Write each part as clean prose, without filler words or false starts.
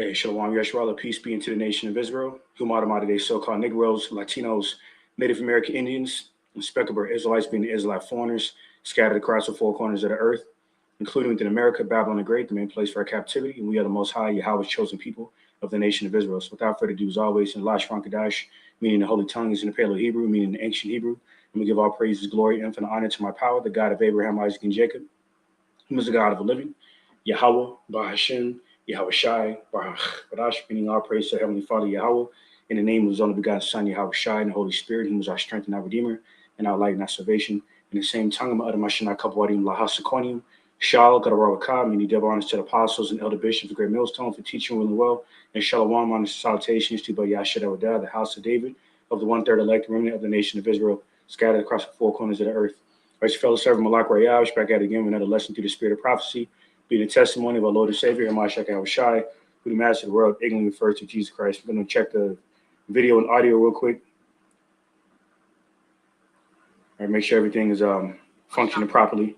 Hey, Shalom Yeshua, peace be into the nation of Israel. Humadamadi, they so-called Negroes, Latinos, Native American Indians, and Speckled Israelites being the Israelite foreigners scattered across the four corners of the earth, including within America, Babylon the Great, the main place for our captivity, and we are the Most High, Yahweh's chosen people of the nation of Israel. So without further ado, as always, in Lashon Kadash, meaning the holy tongues in the Paleo Hebrew, meaning the ancient Hebrew, and we give all praises, glory, infinite honor to my power, the God of Abraham, Isaac, and Jacob, who is the God of the living, Yahweh, Bahashem, Yahweh Shai, Barach, Badash, meaning all praise to Heavenly Father Yahweh, in the name of his only begotten Son, Yahweh Shai, and the Holy Spirit, who is our strength and our Redeemer, and our light and our salvation. In the same tongue, I'm Adamashana Kapawadim Lahasakonium, Shal, Gadarawaka, meaning double honors to the apostles and elder bishops of Great Millstone for teaching really well, and Shalom honors salutations to Bayashad Awadah, the house of David, of the one-third elect remnant of the nation of Israel, scattered across the four corners of the earth. Our fellow servant Malak Rayash, back at it again with another lesson through the spirit of prophecy, being the testimony of our Lord and Savior, Hamashak Shai, who the master of the world, ignorantly refers to Jesus Christ. We're going to check the video and audio real quick. All right, make sure everything is functioning properly.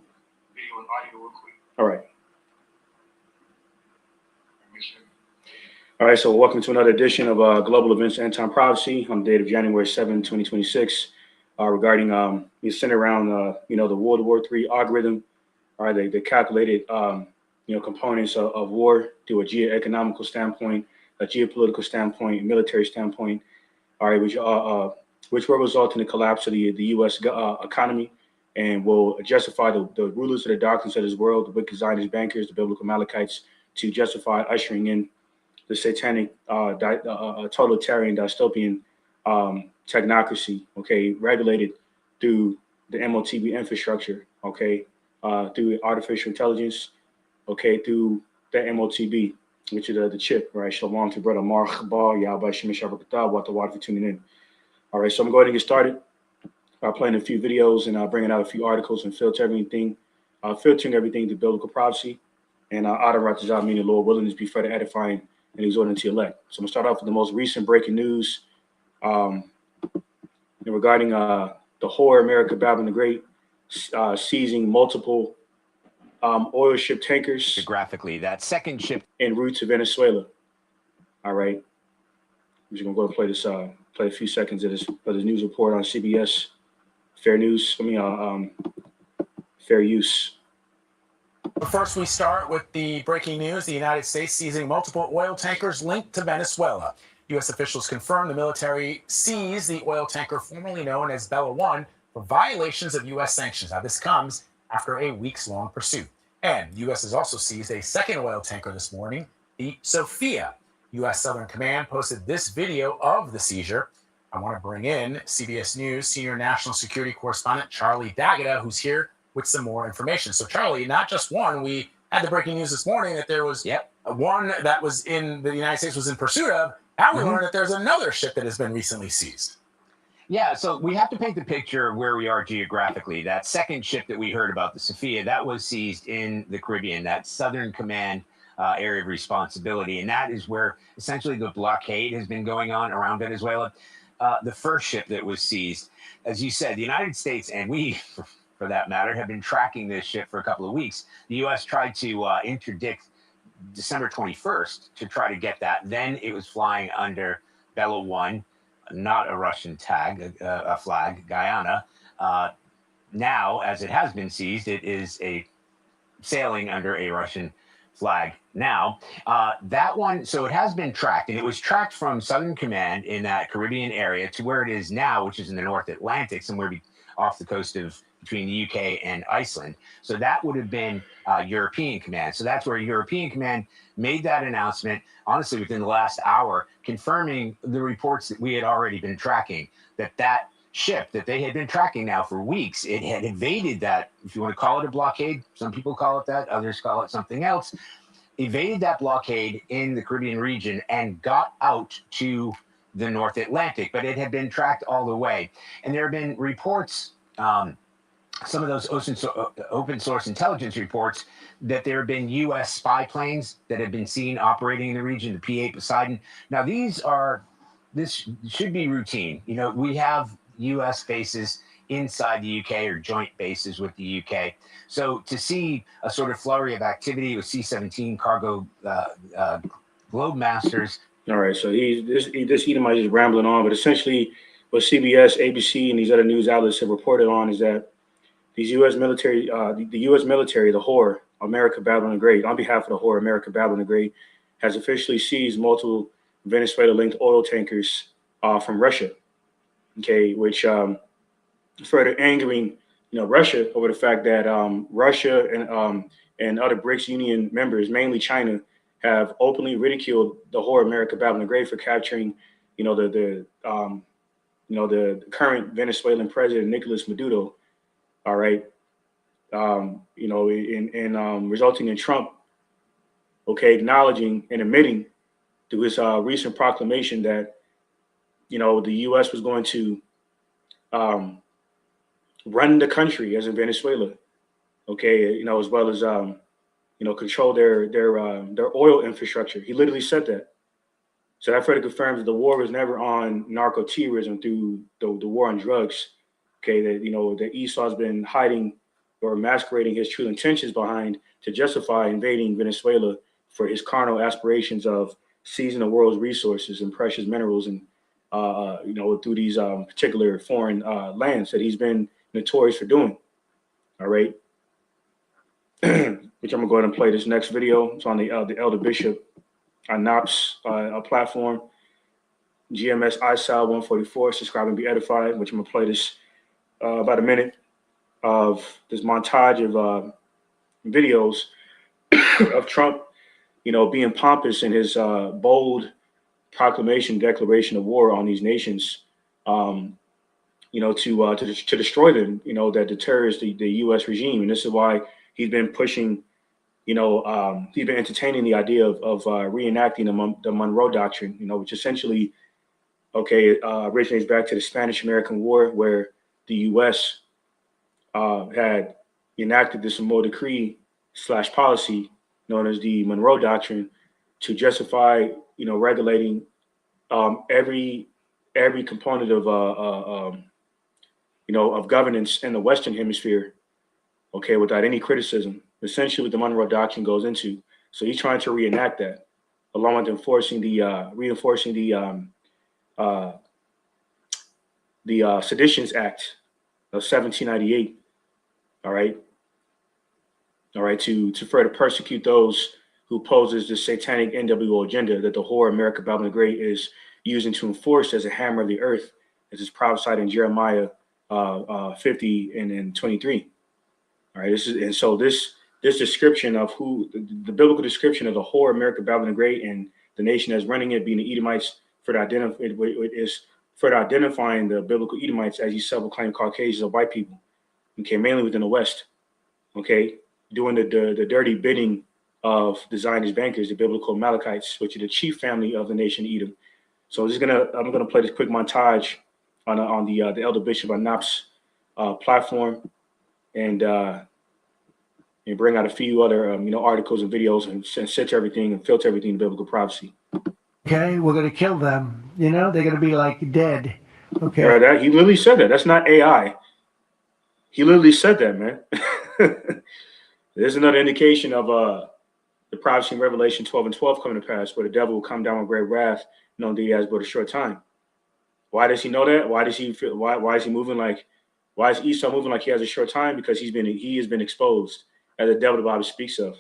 Video and audio real quick. All right. All right, so welcome to another edition of Global Events End Time Prophecy on the date of January 7, 2026, regarding it's centered around the World War III algorithm. All right, the calculated components of war through a geoeconomical standpoint, a geopolitical standpoint, military standpoint. All right, which will result in the collapse of the U.S. Economy and will justify the rulers of the darkness of this world, the wicked Zionist bankers, the biblical Amalekites, to justify ushering in the satanic totalitarian dystopian technocracy, okay, regulated through the MOTB infrastructure, okay, through artificial intelligence, okay, through the MOTB, which is the chip, right? Shalom to brother Mark Ball, Yahweh Shemish Abakatah, what the water for tuning in. All right, so I'm going to get started by playing a few videos and bringing out a few articles and filtering everything to biblical prophecy. And Adarat meaning Lord willing is be further edifying and exhorting to elect. So I'm going to start off with the most recent breaking news regarding the whore America, Babylon the Great, seizing multiple oil ship tankers. Geographically, that second ship en route to Venezuela. All right. I'm just going to go and play this, play a few seconds of this news report on CBS. Fair Use. But first, we start with the breaking news. The United States seizing multiple oil tankers linked to Venezuela. U.S. officials confirm the military seized the oil tanker formerly known as Bella One for violations of U.S. sanctions. Now, this comes after a weeks-long pursuit. And the U.S. has also seized a second oil tanker this morning, the Sophia. U.S. Southern Command posted this video of the seizure. I want to bring in CBS News senior national security correspondent Charlie D'Agata, who's here with some more information. So, Charlie, not just one. We had the breaking news this morning that there was one that was in the United States was in pursuit of. Now we learned that there's another ship that has been recently seized. Yeah, so we have to paint the picture of where we are geographically. That second ship that we heard about, the Sophia, that was seized in the Caribbean, that Southern Command area of responsibility. And that is where essentially the blockade has been going on around Venezuela. The first ship that was seized, as you said, the United States, and we, for that matter, have been tracking this ship for a couple of weeks. The U.S. tried to interdict December 21st to try to get that. Then it was flying under Bella One, not a Russian tag, a flag, Guyana. Now, as it has been seized, it is sailing under a Russian flag now. That one, so it has been tracked, and it was tracked from Southern Command in that Caribbean area to where it is now, which is in the North Atlantic, somewhere off the coast of between the UK and Iceland. So that would have been European Command. So that's where European Command made that announcement, honestly, within the last hour, confirming the reports that we had already been tracking, that ship that they had been tracking now for weeks, it had evaded that, if you want to call it a blockade, some people call it that, others call it something else, evaded that blockade in the Caribbean region and got out to the North Atlantic, but it had been tracked all the way. And there have been reports, some of those open source intelligence reports, that there have been U.S. spy planes that have been seen operating in the region, the P-8 Poseidon. Now, this should be routine. You know, we have U.S. bases inside the UK or joint bases with the UK. So to see a sort of flurry of activity with C-17 cargo Globe Masters. All right, so this Edomite is rambling on, but essentially what CBS, ABC, and these other news outlets have reported on is that these U.S. military, the U.S. military, the HOR, America Babylon the Great, on behalf of the HOR, America Babylon the Great, has officially seized multiple Venezuela-linked oil tankers from Russia. Okay, which further angering, Russia over the fact that Russia and other BRICS Union members, mainly China, have openly ridiculed the HOR, America Babylon the Great, for capturing, the current Venezuelan president Nicolas Maduro. All right, resulting in Trump, acknowledging and admitting through his recent proclamation that, the U.S. was going to run the country as in Venezuela, as well as control their oil infrastructure. He literally said that. So that further confirms that the war was never on narco terrorism through the war on drugs. Okay, that Esau has been hiding or masquerading his true intentions behind to justify invading Venezuela for his carnal aspirations of seizing the world's resources and precious minerals and through these particular foreign lands that he's been notorious for doing. All right, which I'm gonna go ahead and play this next video. It's on the Elder Bishop NOPS platform, GMS ISAL 144. Subscribe and be edified. Which I'm gonna play this about a minute of this montage of videos of Trump, being pompous in his bold proclamation, declaration of war on these nations, to destroy them, that deters the U.S. regime. And this is why he's been pushing, he's been entertaining the idea of reenacting the Monroe Doctrine, which essentially, originates back to the Spanish-American War, where the U.S. Had enacted this Monroe Decree / policy known as the Monroe Doctrine to justify, regulating every component of of governance in the Western Hemisphere, without any criticism. Essentially, what the Monroe Doctrine goes into. So he's trying to reenact that, along with reinforcing the Seditions Act of 1798. All right, to further persecute those who poses the satanic NWO agenda that the HOR, America Babylon the Great, is using to enforce as a hammer of the earth, as is prophesied in Jeremiah 50 and 23. All right, this description of the biblical description of the HOR, America Babylon the Great, and the nation that's running it, being the Edomites, further identifying the biblical Edomites as these self-proclaimed Caucasians of white people, mainly within the West, doing the dirty bidding of the Zionist bankers, the biblical Amalekites, which are the chief family of the nation Edom. So I'm gonna play this quick montage on the Elder Bishop NOPS platform, and bring out a few other articles and videos and censor everything and filter everything in biblical prophecy. Okay, we're gonna kill them. They're gonna be like dead. Okay. Yeah, he literally said that. That's not AI. He literally said that, man. There's another indication of the prophecy in Revelation 12 and 12 coming to pass, where the devil will come down with great wrath, knowing that he has but a short time. Why does he know that? Why does he feel? Why is he moving like? Why is Esau moving like he has a short time? Because he has been exposed, as the devil the Bible speaks of.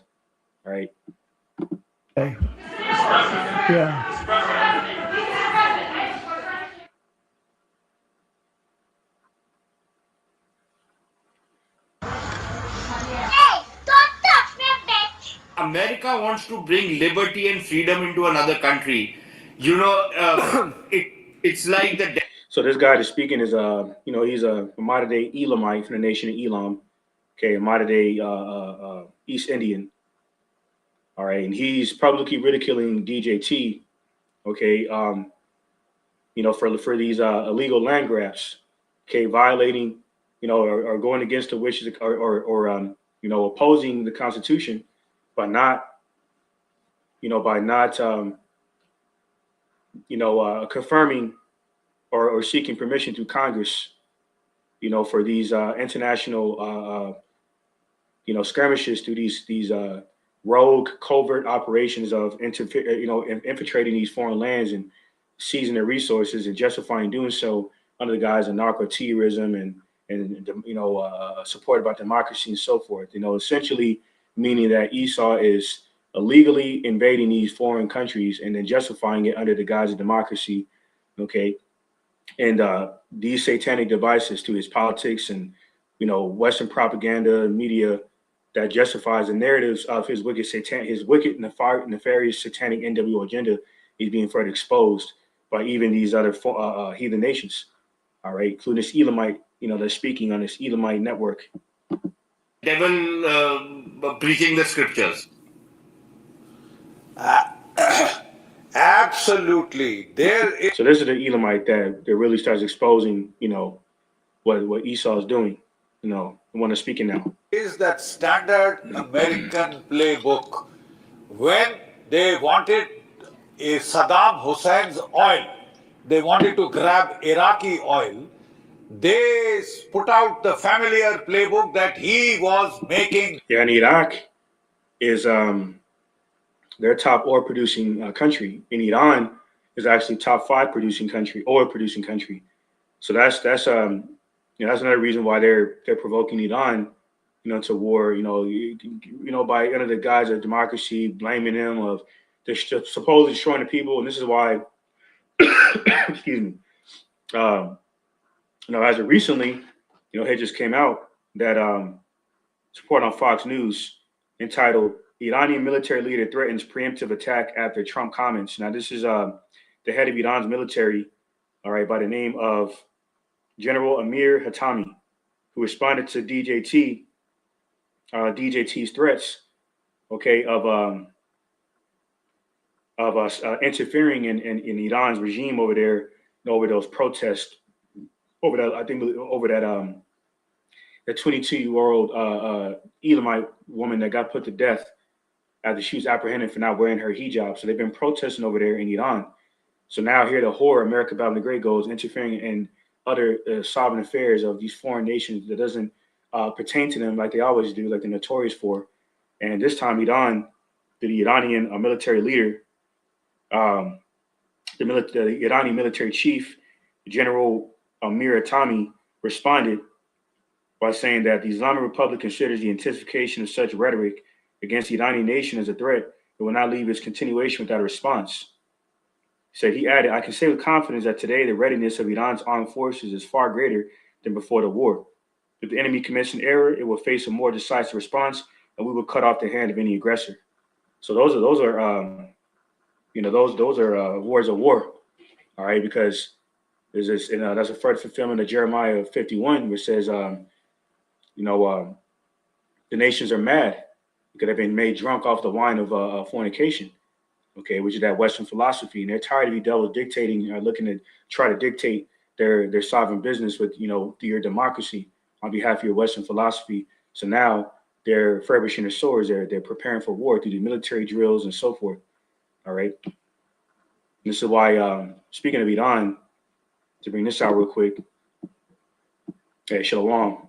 All right. Okay. Yeah. America wants to bring liberty and freedom into another country. It's like the. So this guy that's speaking is he's a modern day Elamite from the nation of Elam, a modern day East Indian. All right, and he's publicly ridiculing DJT, for these illegal land grabs, violating, or going against the wishes or opposing the Constitution by not confirming or seeking permission through Congress, for these international skirmishes through these rogue, covert operations of infiltrating these foreign lands and seizing their resources and justifying doing so under the guise of narco terrorism and supported by democracy and so forth. Essentially meaning that Esau is illegally invading these foreign countries and then justifying it under the guise of democracy. Okay, and these satanic devices to his politics and Western propaganda and media that justifies the narratives of his wicked, nefarious satanic NWO agenda is being further exposed by even these other heathen nations. All right, including this Elamite, they're speaking on this Elamite network. Devil preaching the scriptures. Absolutely. There is So this is the Elamite that really starts exposing, what Esau is doing. The one that's speaking now. that standard American playbook. When they wanted a Saddam Hussein's oil, they wanted to grab Iraqi oil, they put out the familiar playbook that he was making. Yeah, and Iraq is their top oil producing country, and Iran is actually top 5 oil producing country. So that's another reason why they're provoking Iran, to war, by under the guise of democracy, blaming them of they're supposedly destroying the people, and this is why, excuse me, as of recently, it just came out that report on Fox News entitled "Iranian military leader threatens preemptive attack after Trump comments." Now, this is the head of Iran's military, all right, by the name of General Amir Hatami, who responded to DJT's threats, okay, of interfering in Iran's regime over there, over those protests, over that the 22-year-old Elamite woman that got put to death after she was apprehended for not wearing her hijab. So they've been protesting over there in Iran. So now here the horror, America Babylon the Great, goes interfering in other sovereign affairs of these foreign nations that doesn't pertain to them like they always do, like they're notorious for. And this time Iran, the Iranian military leader, the Iranian military chief, General Amir Hatami, responded by saying that the Islamic Republic considers the intensification of such rhetoric against the Iranian nation as a threat. It will not leave its continuation without a response. He added, "I can say with confidence that today the readiness of Iran's armed forces is far greater than before the war. If the enemy commits an error, it will face a more decisive response, and we will cut off the hand of any aggressor." So those are words of war, all right? Because there's this, that's a further fulfillment of Jeremiah 51, which says, the nations are mad because they've been made drunk off the wine of fornication. Okay, which is that Western philosophy, and they're tired of you devils dictating, looking to try to dictate their sovereign business with through your democracy on behalf of your Western philosophy. So now they're furbishing their swords. They're preparing for war through the military drills and so forth. All right. And this is why, speaking of Iran, to bring this out real quick. Hey, Shalom.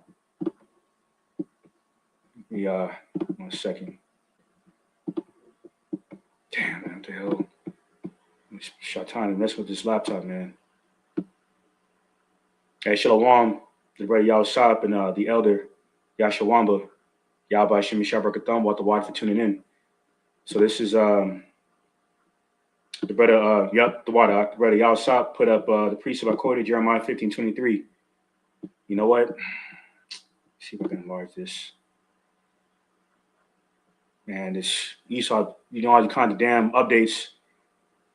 Yeah, 1 second. Damn, man, what the hell? Shaitan to mess with this laptop, man. Hey, Shalom, the brother Yahusap and the elder Yashawamba. Yahba Hashem Yishabra what the water for tuning in. So this is the brother, the brother Yahusap put up the precept I quoted, Jeremiah 15:23. You know what? Let's see if I can enlarge this. And this Esau, all the kind of damn updates.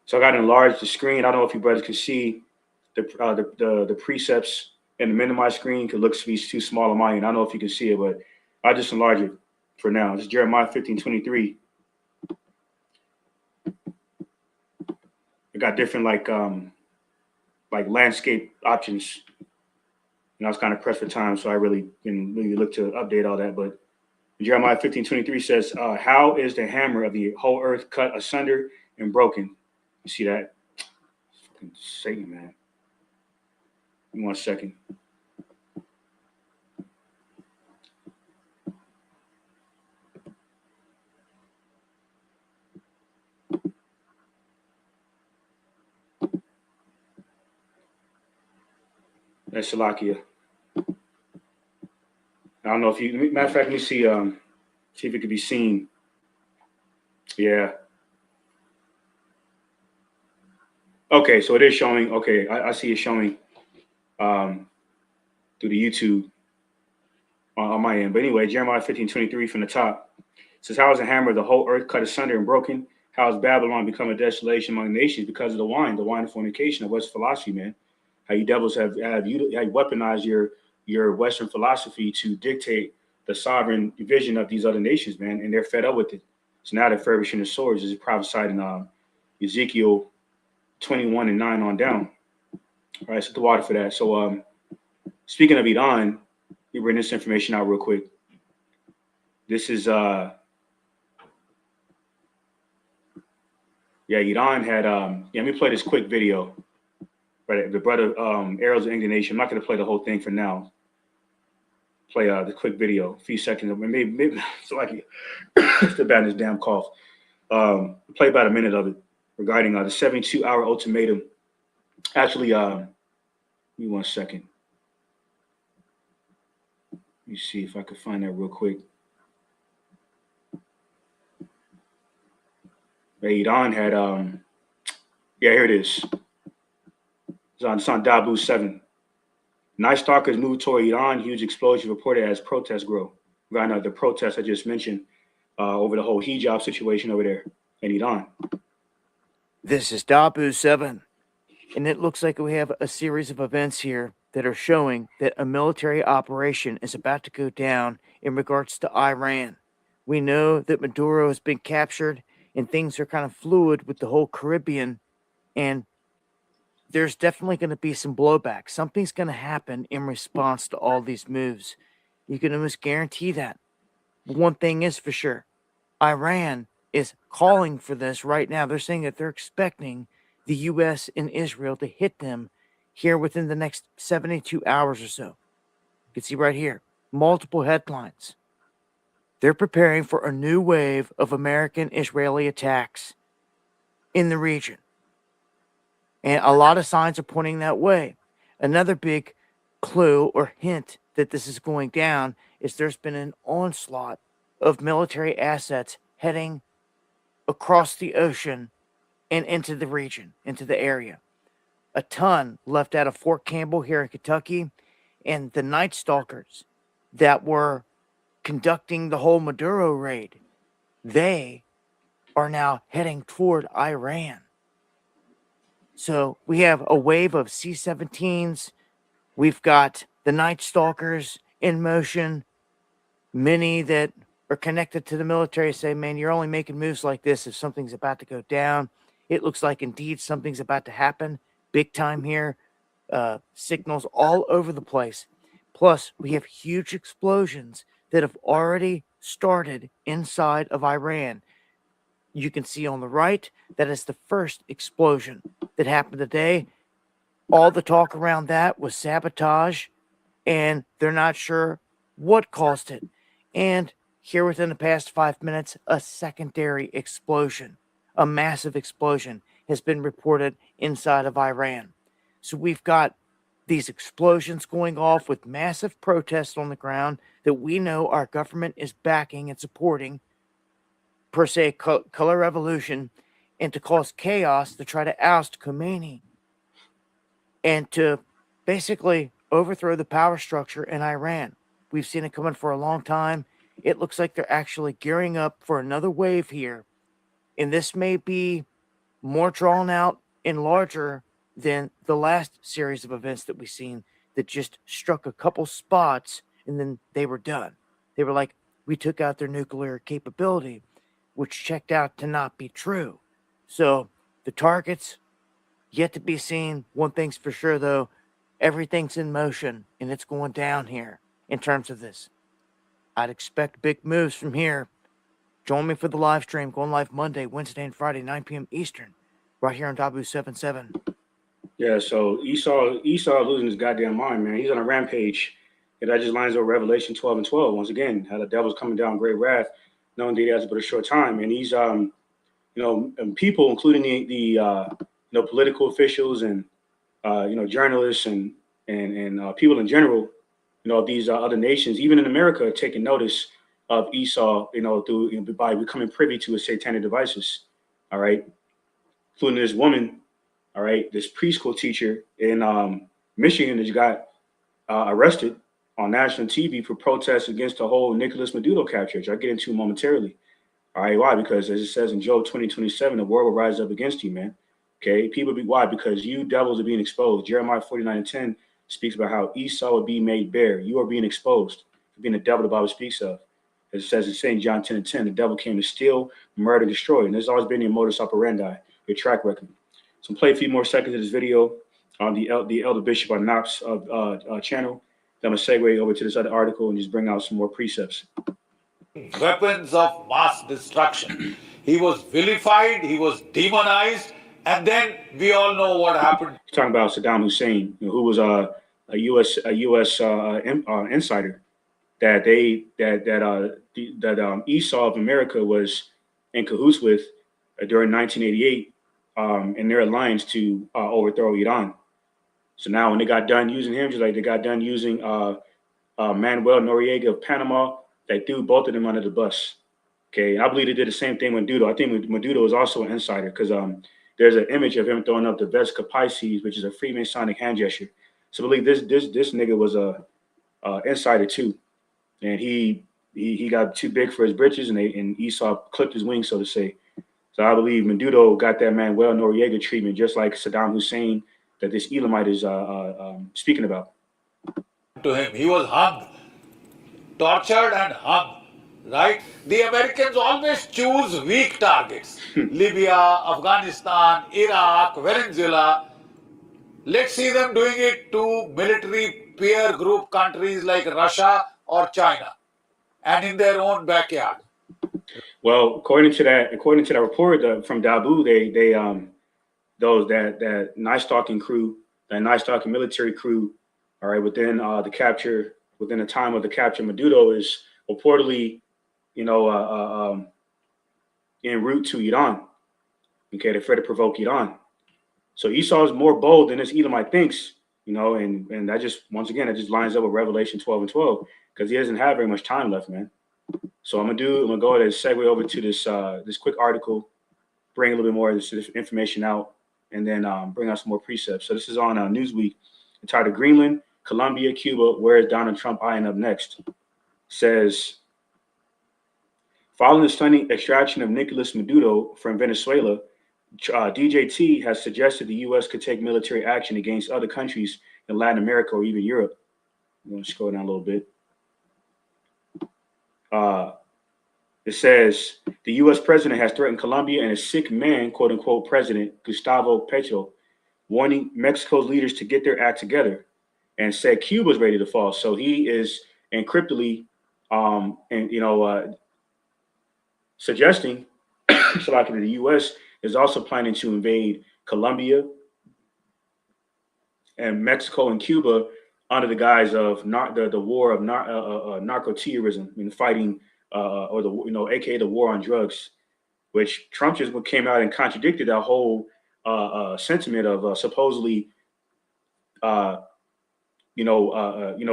So I got to enlarge the screen. I don't know if you brothers can see the precepts and the minimize screen could look to be too small on my end. I don't know if you can see it, but I just enlarge it for now. This is Jeremiah 15:23. I got different like landscape options. And I was kind of pressed for time, so I really didn't really look to update all that. But Jeremiah 15:23 says, "How is the hammer of the whole earth cut asunder and broken?" You see that? Fucking Satan, man. Give me 1 second. That's Salakia. I don't know if you. Matter of fact, let me see. See if it could be seen. Yeah. Okay, so it is showing. Okay, I see it showing through the YouTube on my end. But anyway, Jeremiah 15:23 from the top says, "How is the hammer of the whole earth cut asunder and broken? How has Babylon become a desolation among the nations because of the wine of fornication of West philosophy, man? How you devils have weaponized your Western philosophy to dictate the sovereign vision of these other nations, man, and they're fed up with it. So now they're furbishing the swords, as prophesied in Ezekiel 21:9 on down. All right, so the water for that. So speaking of Iran, let me bring this information out real quick. This is Iran had let me play this quick video. Right, the brother Arrows of Indignation. I'm not gonna play the whole thing for now. Play the quick video, a few seconds. Maybe so like still bad in this damn cough. Play about a minute of it regarding the 72-hour ultimatum. Actually, give me 1 second. Let me see if I could find that real quick. Iran had here it is. It's on Dabu 7. Night Stalkers move toward Iran. Huge explosion reported as protests grow. Regarding the protests I just mentioned over the whole hijab situation over there in Iran. This is Dabu 7, and it looks like we have a series of events here that are showing that a military operation is about to go down in regards to Iran. We know that Maduro has been captured, and things are kind of fluid with the whole Caribbean, and there's definitely going to be some blowback. Something's going to happen in response to all these moves. You can almost guarantee that. But one thing is for sure, Iran is calling for this right now. They're saying that they're expecting the U.S. and Israel to hit them here within the next 72 hours or so. You can see right here, multiple headlines. They're preparing for a new wave of American-Israeli attacks in the region. And a lot of signs are pointing that way. Another big clue or hint that this is going down is there's been an onslaught of military assets heading across the ocean and into the region, into the area. A ton left out of Fort Campbell here in Kentucky, and the Night Stalkers that were conducting the whole Maduro raid, they are now heading toward Iran. So we have a wave of C-17s. We've got the Night Stalkers in motion. Many that are connected to the military say, man, you're only making moves like this if something's about to go down. It looks like indeed something's about to happen. Big time here. Signals all over the place. Plus, we have huge explosions that have already started inside of Iran. You can see on the right, that is the first explosion that happened today. All the talk around that was sabotage, and they're not sure what caused it. And here within the past 5 minutes, a secondary explosion, a massive explosion, has been reported inside of Iran. So we've got these explosions going off with massive protests on the ground that we know our government is backing and supporting, per se, color revolution, and to cause chaos to try to oust Khomeini and to basically overthrow the power structure in Iran. We've seen it coming for a long time. It looks like they're actually gearing up for another wave here, and this may be more drawn out and larger than the last series of events that we've seen that just struck a couple spots and then they were done. They were like, we took out their nuclear capability, which checked out to not be true. So the targets yet to be seen. One thing's for sure, though, everything's in motion and it's going down here in terms of this. I'd expect big moves from here. Join me for the live stream going live Monday, Wednesday, and Friday, 9 p.m. Eastern, right here on Dabu 77. Yeah, so Esau losing his goddamn mind, man. He's on a rampage. And that just lines up Revelation 12:12. Once again, how the devil's coming down great wrath, knowing that he has but a short time. And he's and people, including the political officials and journalists and and people in general, these other nations, even in America, are taking notice of Esau, through by becoming privy to his satanic devices. All right, including this woman, all right, this preschool teacher in Michigan that got arrested on national TV for protests against the whole Nicolas Maduro capture, which I'll get into momentarily. All right, why? Because as it says in Job 20:27, the world will rise up against you, man. Okay, why? Because you devils are being exposed. Jeremiah 49:10 speaks about how Esau will be made bare. You are being exposed for being the devil the Bible speaks of. As it says in St. John 10:10, the devil came to steal, murder, destroy. And there's always been your modus operandi, your track record. So I'm play a few more seconds of this video on the Elder Bishop on Knox channel. Then I'm going to segue over to this other article and just bring out some more precepts. Weapons of mass destruction. He was vilified, he was demonized, and then we all know what happened. He's talking about Saddam Hussein, who was a U.S. insider that Esau of America was in cahoots with during 1988 in their alliance to overthrow Iran. So now when they got done using him, just like they got done using Manuel Noriega of Panama, they threw both of them under the bus. Okay, and I believe they did the same thing with Maduro. I think Maduro is also an insider because there's an image of him throwing up the Vesca Pisces, which is a Freemasonic hand gesture. So I believe this nigga was a insider too, and he got too big for his britches, and Esau clipped his wings, so to say. So I believe Maduro got that Manuel Noriega treatment, just like Saddam Hussein that this Elamite is speaking about. To him, he was hung, tortured and hung. Right? The Americans always choose weak targets. Libya, Afghanistan, Iraq, Venezuela. Let's see them doing it to military peer group countries like Russia or China, and in their own backyard. Well, according to that report from Dabu, that night stalking crew, that night stalking military crew, all right, within the time of the capture, Maduro is reportedly en route to Iran. Okay, they're afraid to provoke Iran. So Esau is more bold than this Elamite thinks, and that just once lines up with Revelation 12:12 because he doesn't have very much time left, man. So I'm gonna go ahead and segue over to this quick article, bring a little bit more of this information out, and then bring out some more precepts. So this is on Newsweek, entitled "Greenland, Colombia, Cuba, where is Donald Trump eyeing up next?" Says, following the stunning extraction of Nicolas Maduro from Venezuela, DJT has suggested the U.S. could take military action against other countries in Latin America or even Europe. I'm going to scroll down a little bit. It says the U.S. president has threatened Colombia and a sick man, quote unquote, president Gustavo Petro, warning Mexico's leaders to get their act together, and said Cuba's ready to fall. So he is encryptedly, suggesting so the U.S. is also planning to invade Colombia and Mexico and Cuba under the guise of the war of narco-terrorism and fighting, aka the war on drugs, which Trump just came out and contradicted that whole sentiment of supposedly,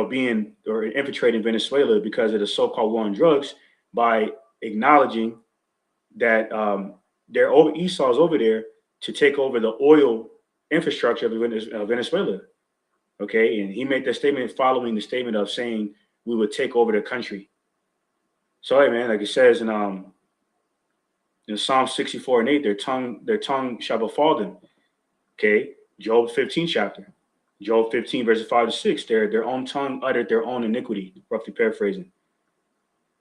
being or infiltrating Venezuela because of the so-called war on drugs by acknowledging that Esau's over there to take over the oil infrastructure of Venezuela. Okay, and he made that statement following the statement of saying we would take over the country. So, hey, man, like it says in Psalm 64:8, their tongue shall befall them. Okay, Job 15 chapter, Job 15 verses 5-6. Their own tongue uttered their own iniquity. Roughly paraphrasing.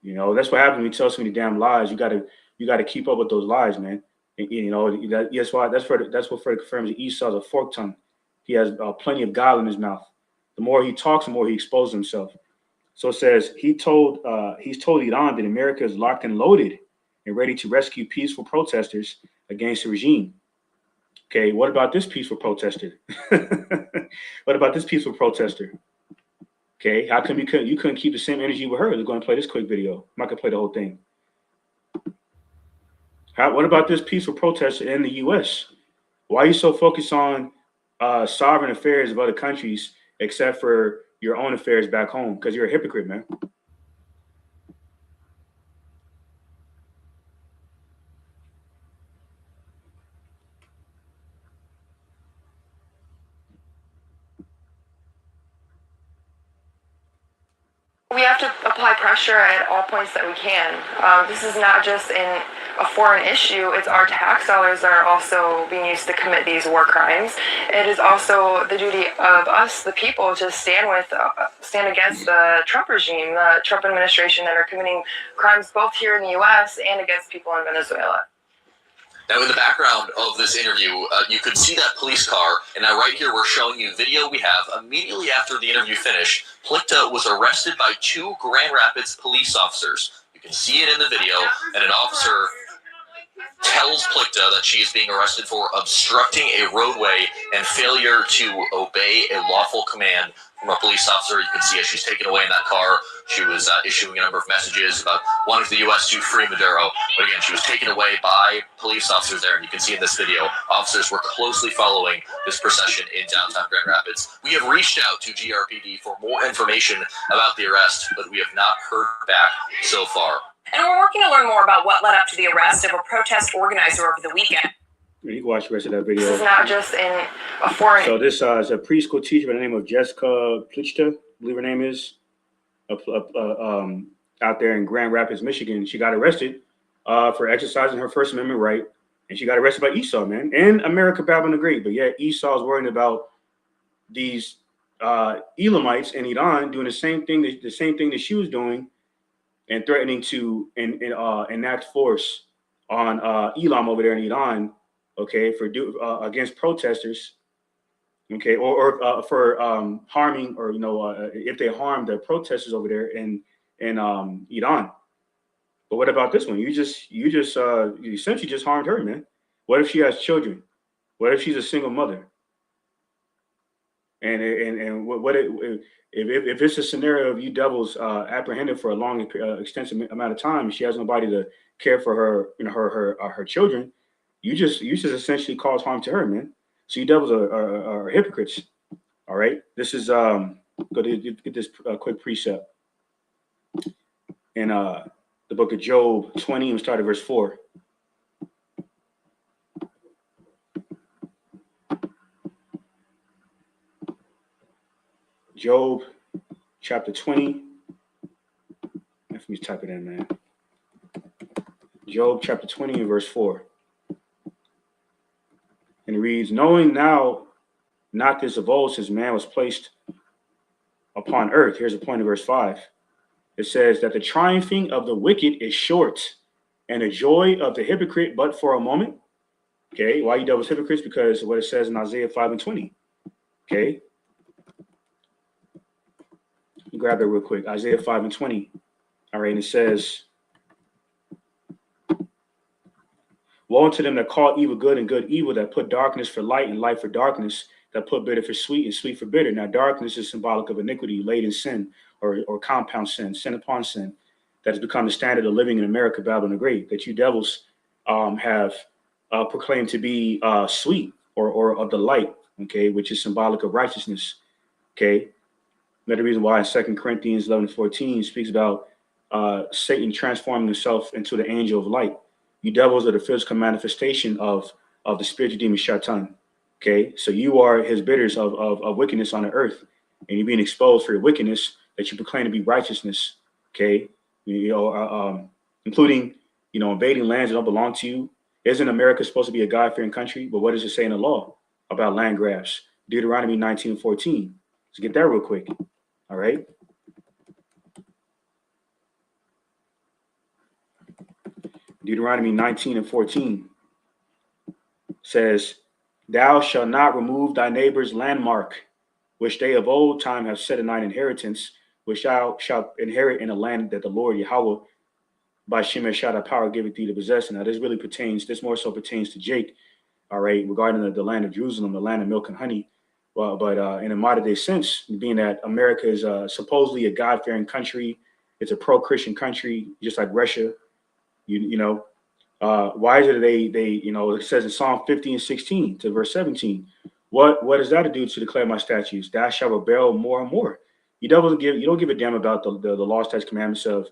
That's what happens when you tell so many damn lies. You gotta keep up with those lies, man. And, that's what further confirms that Esau's a forked tongue. He has plenty of guile in his mouth. The more he talks, the more he exposes himself. So it says he's told Iran that America is locked and loaded and ready to rescue peaceful protesters against the regime. Okay, what about this peaceful protester? What about this peaceful protester? Okay, how come you couldn't keep the same energy with her? We're going to play this quick video. I'm not going to play the whole thing. What about this peaceful protester in the U.S.? Why are you so focused on sovereign affairs of other countries except for your own affairs back home, because you're a hypocrite, man. We have to apply pressure at all points that we can. This is not just a foreign issue. It's our tax dollars that are also being used to commit these war crimes. It is also the duty of us, the people, to stand against the Trump regime, the Trump administration, that are committing crimes both here in the U.S. and against people in Venezuela. Now, in the background of this interview, you could see that police car, and now right here we're showing you video we have. Immediately after the interview finished, Plichta was arrested by 2 Grand Rapids police officers. You can see it in the video, and an officer tells Plichta that she is being arrested for obstructing a roadway and failure to obey a lawful command from a police officer. You can see as she's taken away in that car, she was issuing a number of messages about wanting the U.S. to free Maduro. But again, she was taken away by police officers there. And you can see in this video, officers were closely following this procession in downtown Grand Rapids. We have reached out to GRPD for more information about the arrest, but we have not heard back so far. And we're working to learn more about what led up to the arrest of a protest organizer over the weekend. You can watch the rest of that video. This is not just a foreign. So this is a preschool teacher by the name of Jessica Plichta, I believe her name is, out there in Grand Rapids, Michigan. She got arrested for exercising her First Amendment right, and she got arrested by Esau, man, and America Babylon the Great. But yet Esau is worrying about these Elamites in Iran doing the same thing that she was doing, and threatening to enact force on Elam over there in Iran. Okay, for against protesters, okay, or for harming, or if they harm the protesters over there in Iran. But what about this one? You essentially just harmed her, man. What if she has children? What if she's a single mother? And what if it's a scenario of you devils apprehended for a long, extensive amount of time, and she has nobody to care for her, her children? You just essentially cause harm to her, man. So you devils are hypocrites. All right. This is go to get this quick precept in the book of Job 20, and start at verse 4. Job chapter 20. Let me type it in, man. Job chapter 20 and verse 4. And it reads, knowing now not this of old, since man was placed upon earth. Here's a point in verse 5. It says that the triumphing of the wicked is short, and the joy of the hypocrite but for a moment. Okay, why you devils hypocrites? Because of what it says in Isaiah 5 and 20. Okay. Grab that real quick. Isaiah 5 and 20. All right, and it says, woe unto them that call evil good and good evil, that put darkness for light and light for darkness, that put bitter for sweet and sweet for bitter. Now, darkness is symbolic of iniquity, laid in sin, or compound sin, sin upon sin, that has become the standard of living in America, Babylon the Great, that you devils have proclaimed to be sweet or of the light, okay, which is symbolic of righteousness, okay. Another reason why 2 Corinthians 11:14 speaks about Satan transforming himself into the angel of light. You devils are the physical manifestation of the spiritual demon Shaitan. Okay, so you are his bidders of wickedness on the earth, and you're being exposed for your wickedness that you proclaim to be righteousness. Okay, including invading lands that don't belong to you. Isn't America supposed to be a God-fearing country? But what does it say in the law about land grabs? Deuteronomy 19:14. So get that real quick. All right. Deuteronomy 19:14 says, thou shalt not remove thy neighbor's landmark, which they of old time have set in thine inheritance, which thou shalt inherit in a land that the Lord Yahweh by Shemesh Shaddai power giveth thee to possess. Now this more so pertains to Jake, all right, regarding the land of Jerusalem, the land of milk and honey. Well, but in a modern day sense, being that America is supposedly a God-fearing country, it's a pro-Christian country, just like Russia. Why is it it says in Psalm 50 and 16 to verse 17, What is that to do to declare my statutes? Thou shalt rebel more and more. You don't give a damn about the law, statutes, commandments of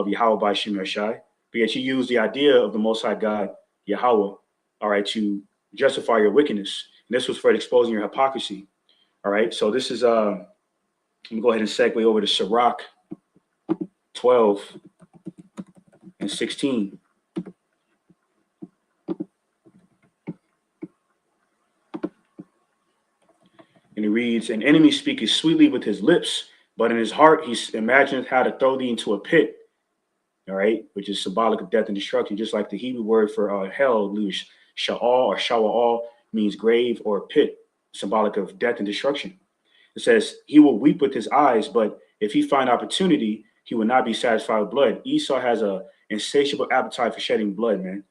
Yahweh by Shem Yashai, but yet you use the idea of the Most High God Yahweh, all right, to justify your wickedness. And this was for exposing your hypocrisy. All right, so this is let me go ahead and segue over to Sirach 12 and 16. And it reads, an enemy speaketh sweetly with his lips, but in his heart he imagineth how to throw thee into a pit. All right, which is symbolic of death and destruction, just like the Hebrew word for hell, sha'al or shawa'al, means grave or pit, symbolic of death and destruction. It says, he will weep with his eyes, but if he find opportunity, he will not be satisfied with blood. Esau has a insatiable appetite for shedding blood, man.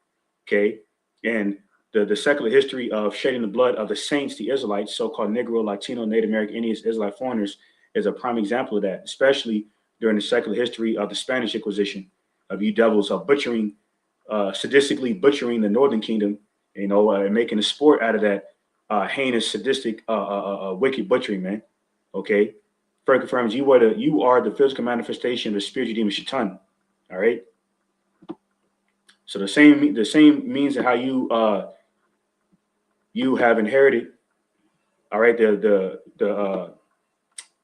Okay, and the secular history of shedding the blood of the saints, the Israelites, so-called Negro, Latino, Native American, Indians, Israelite foreigners, is a prime example of that, especially during the secular history of the Spanish Inquisition, of you devils butchering, sadistically butchering the Northern Kingdom, you know, and making a sport out of that heinous, sadistic, wicked butchering, man. Okay, further confirms you are the physical manifestation of the spiritual demon Shaitan. All right. So the same means of how you have inherited, all right, the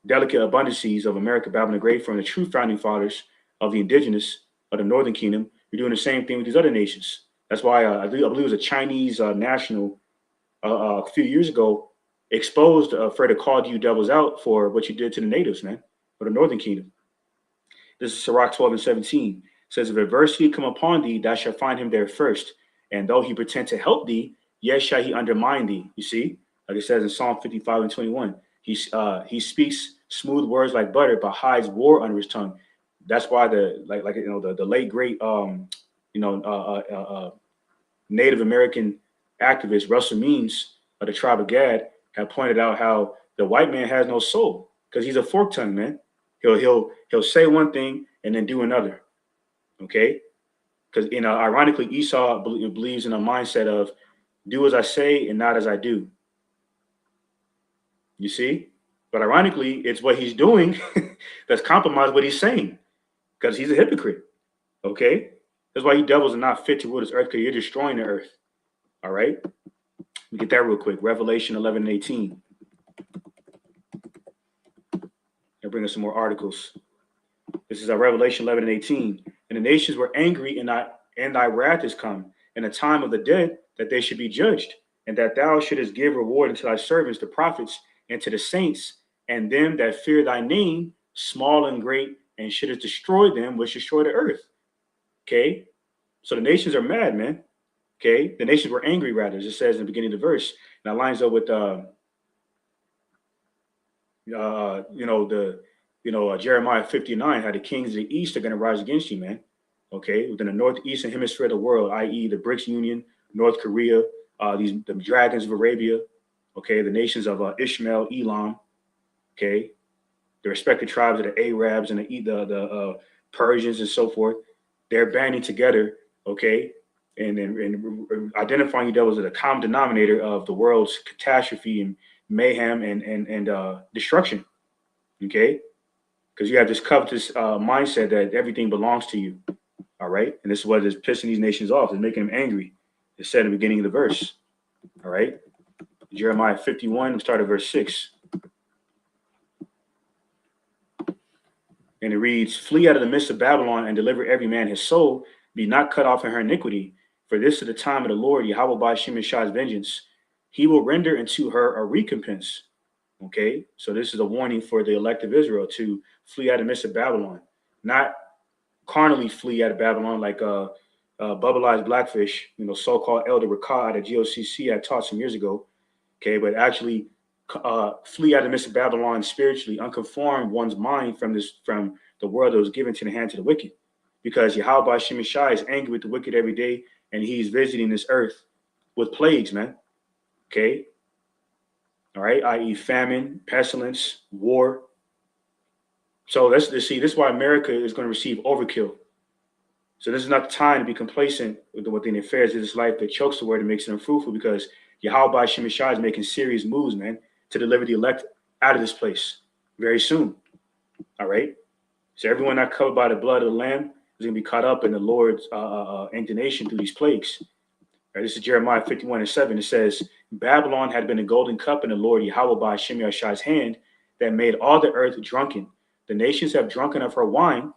delicate abundances of America, Babylon the Great, from the true founding fathers of the indigenous of the Northern Kingdom. You're doing the same thing with these other nations. That's why I believe it was a Chinese national a few years ago exposed Fred, called you devils out for what you did to the natives, man, for the Northern Kingdom. This is Sirach 12 and 17. It says, if adversity come upon thee, thou shalt find him there first. And though he pretend to help thee, yet shall he undermine thee. You see, like it says in Psalm 55 and 21, he speaks smooth words like butter, but hides war under his tongue. That's why the late great Native American activist Russell Means of the tribe of Gad had pointed out how the white man has no soul because he's a fork tongue, man. He'll say one thing and then do another. Okay, because ironically, Esau believes in a mindset of do as I say and not as I do. You see, but ironically, it's what he's doing that's compromised what he's saying, because he's a hypocrite. Okay, that's why you devils are not fit to rule this earth, because you're destroying the earth. All right, let me get that real quick. Revelation 11 and 18. I'll bring us some more articles. This is Revelation 11 and 18. And the nations were angry, and thy wrath is come, and the time of the dead, that they should be judged, and that thou shouldest give reward unto thy servants, the prophets, and to the saints, and them that fear thy name, small and great, and shouldest destroy them which destroy the earth. Okay, so the nations are mad, man. Okay, the nations were angry, rather, as it says in the beginning of the verse. And that lines up with Jeremiah 59, how the kings of the east are going to rise against you, man. Okay, within the northeastern hemisphere of the world, i.e. the BRICS Union, North Korea, the dragons of Arabia, okay, the nations of Ishmael, Elam, okay, the respective tribes of the Arabs and the Persians and so forth, they're banding together, okay, and identifying you devils as a common denominator of the world's catastrophe and mayhem and destruction, okay, because you have this covetous mindset that everything belongs to you. All right. And this is what is pissing these nations off. It's making them angry. It said in the beginning of the verse. All right. Jeremiah 51, we start at verse 6. And it reads, flee out of the midst of Babylon and deliver every man his soul. Be not cut off in her iniquity. For this is the time of the Lord, Yahweh by Shem Yashai's vengeance. He will render unto her a recompense. Okay. So this is a warning for the elect of Israel to flee out of the midst of Babylon. Not carnally flee out of Babylon like Bubble-Eyed Blackfish, so-called Elder Rakah at GOCC had taught some years ago, okay, but actually flee out of the midst of Babylon spiritually, unconform one's mind from the world that was given to the hands of the wicked, because Yahweh Shem Yashai is angry with the wicked every day, and he's visiting this earth with plagues, man, okay, all right, i.e. famine, pestilence, war. So this is why America is going to receive overkill. So this is not the time to be complacent with the affairs of this life that chokes the word and makes it unfruitful, because Yahweh Shem Shai is making serious moves, man, to deliver the elect out of this place very soon. All right. So everyone not covered by the blood of the Lamb is going to be caught up in the Lord's indignation through these plagues. All right, this is Jeremiah 51:7. It says, Babylon had been a golden cup in the Lord Yahweh by Shem Shai's hand that made all the earth drunken. The nations have drunken of her wine.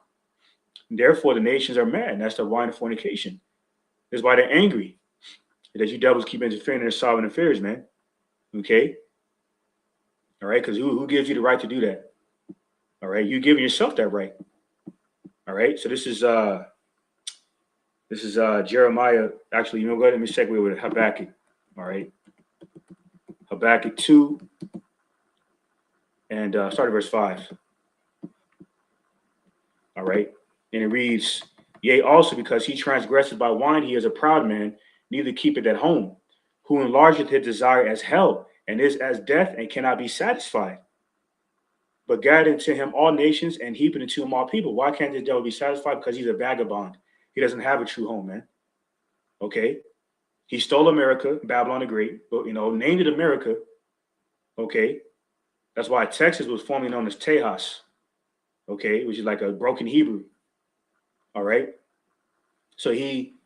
Therefore, the nations are mad. And that's the wine of fornication. That's why they're angry. That you devils keep interfering in their sovereign affairs, man. Okay? All right? Because who gives you the right to do that? All right? You're giving yourself that right. All right? So this is Jeremiah. Actually, go ahead and let me segue with Habakkuk. All right? Habakkuk 2 and start at verse 5. All right? And it reads, Yea, also because he transgresses by wine, he is a proud man, neither keepeth at home, who enlargeth his desire as hell, and is as death, and cannot be satisfied. But gathered to him all nations, and heaping into him all people. Why can't this devil be satisfied? Because he's a vagabond. He doesn't have a true home, man. Okay? He stole America, Babylon the Great, named it America. Okay? That's why Texas was formerly known as Tejas. Okay? Which is like a broken Hebrew. All right? So he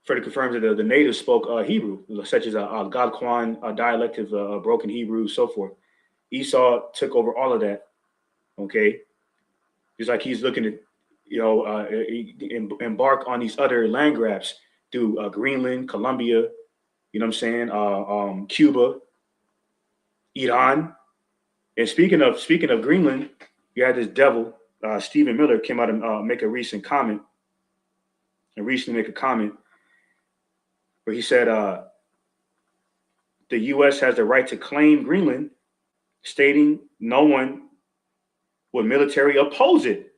further confirms that the natives spoke Hebrew, such as Algonquin, a dialect of broken Hebrew, so forth. Esau took over all of that. Okay? Just like he's looking to, embark on these other land grabs through Greenland, Colombia, Cuba, Iran. And speaking of Greenland, you had this devil, Stephen Miller, came out and make a recent comment. Where he said the U.S. has the right to claim Greenland, stating no one would military oppose it.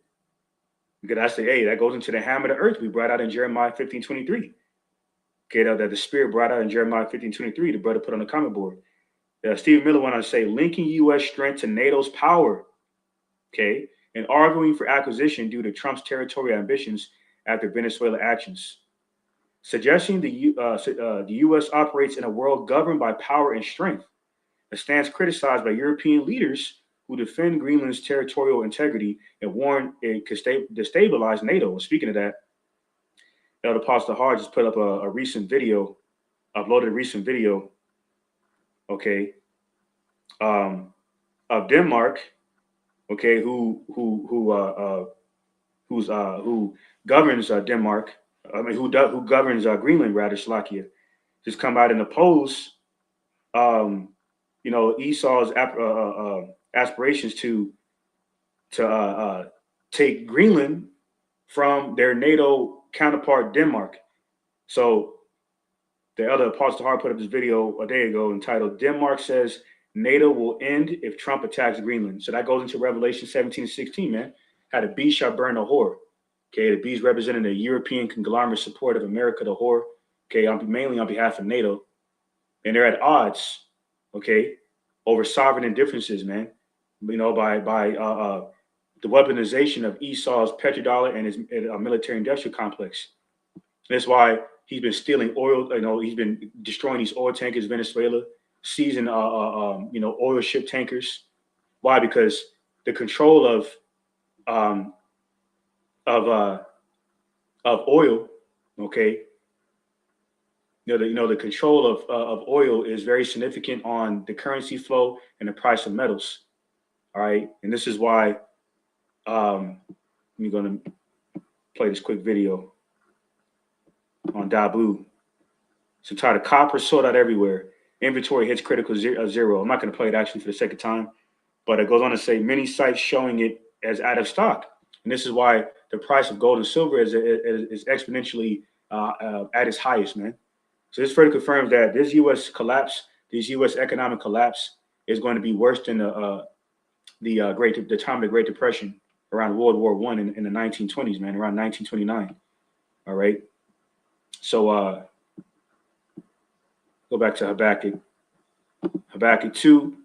Because I say, hey, that goes into the hammer of the earth we brought out in Jeremiah 15:23. Okay, that the Spirit brought out in Jeremiah 15:23, the brother put on the comment board. Stephen Miller went on to say, linking U.S. strength to NATO's power, okay, and arguing for acquisition due to Trump's territorial ambitions after Venezuela actions. Suggesting the U.S. operates in a world governed by power and strength, a stance criticized by European leaders who defend Greenland's territorial integrity and warn it could destabilize NATO. And speaking of that, Elder Apostle Hard just put up a recent video, uploaded a recent video, okay, of Denmark, okay, who governs Denmark. Who governs Greenland, rather, Slovakia, just come out and oppose, Esau's aspirations to take Greenland from their NATO counterpart, Denmark. So the elder Apostle Hart put up this video a day ago entitled, Denmark says NATO will end if Trump attacks Greenland. So that goes into Revelation 17:16, man. How the beast shall burn the whore. Okay, the beast representing the European conglomerate support of America, the whore. Okay, mainly on behalf of NATO. And they're at odds, okay, over sovereign indifferences, man. By the weaponization of Esau's petrodollar and his military industrial complex. That's why he's been stealing oil. He's been destroying these oil tankers, Venezuela, seizing oil ship tankers. Why? Because the control of oil, okay. The control of oil is very significant on the currency flow and the price of metals. All right, and this is why I'm going to play this quick video on Dabu. It's entitled "Copper Sold Out Everywhere. Inventory hits critical zero." I'm not going to play it actually for the sake of time, but it goes on to say many sites showing it as out of stock, and this is why the price of gold and silver is exponentially at its highest, man. So this further confirms that this U.S. collapse, this U.S. economic collapse, is going to be worse than the time of the Great Depression around World War I in the 1920s, man, around 1929. All right. So go back to Habakkuk. Habakkuk 2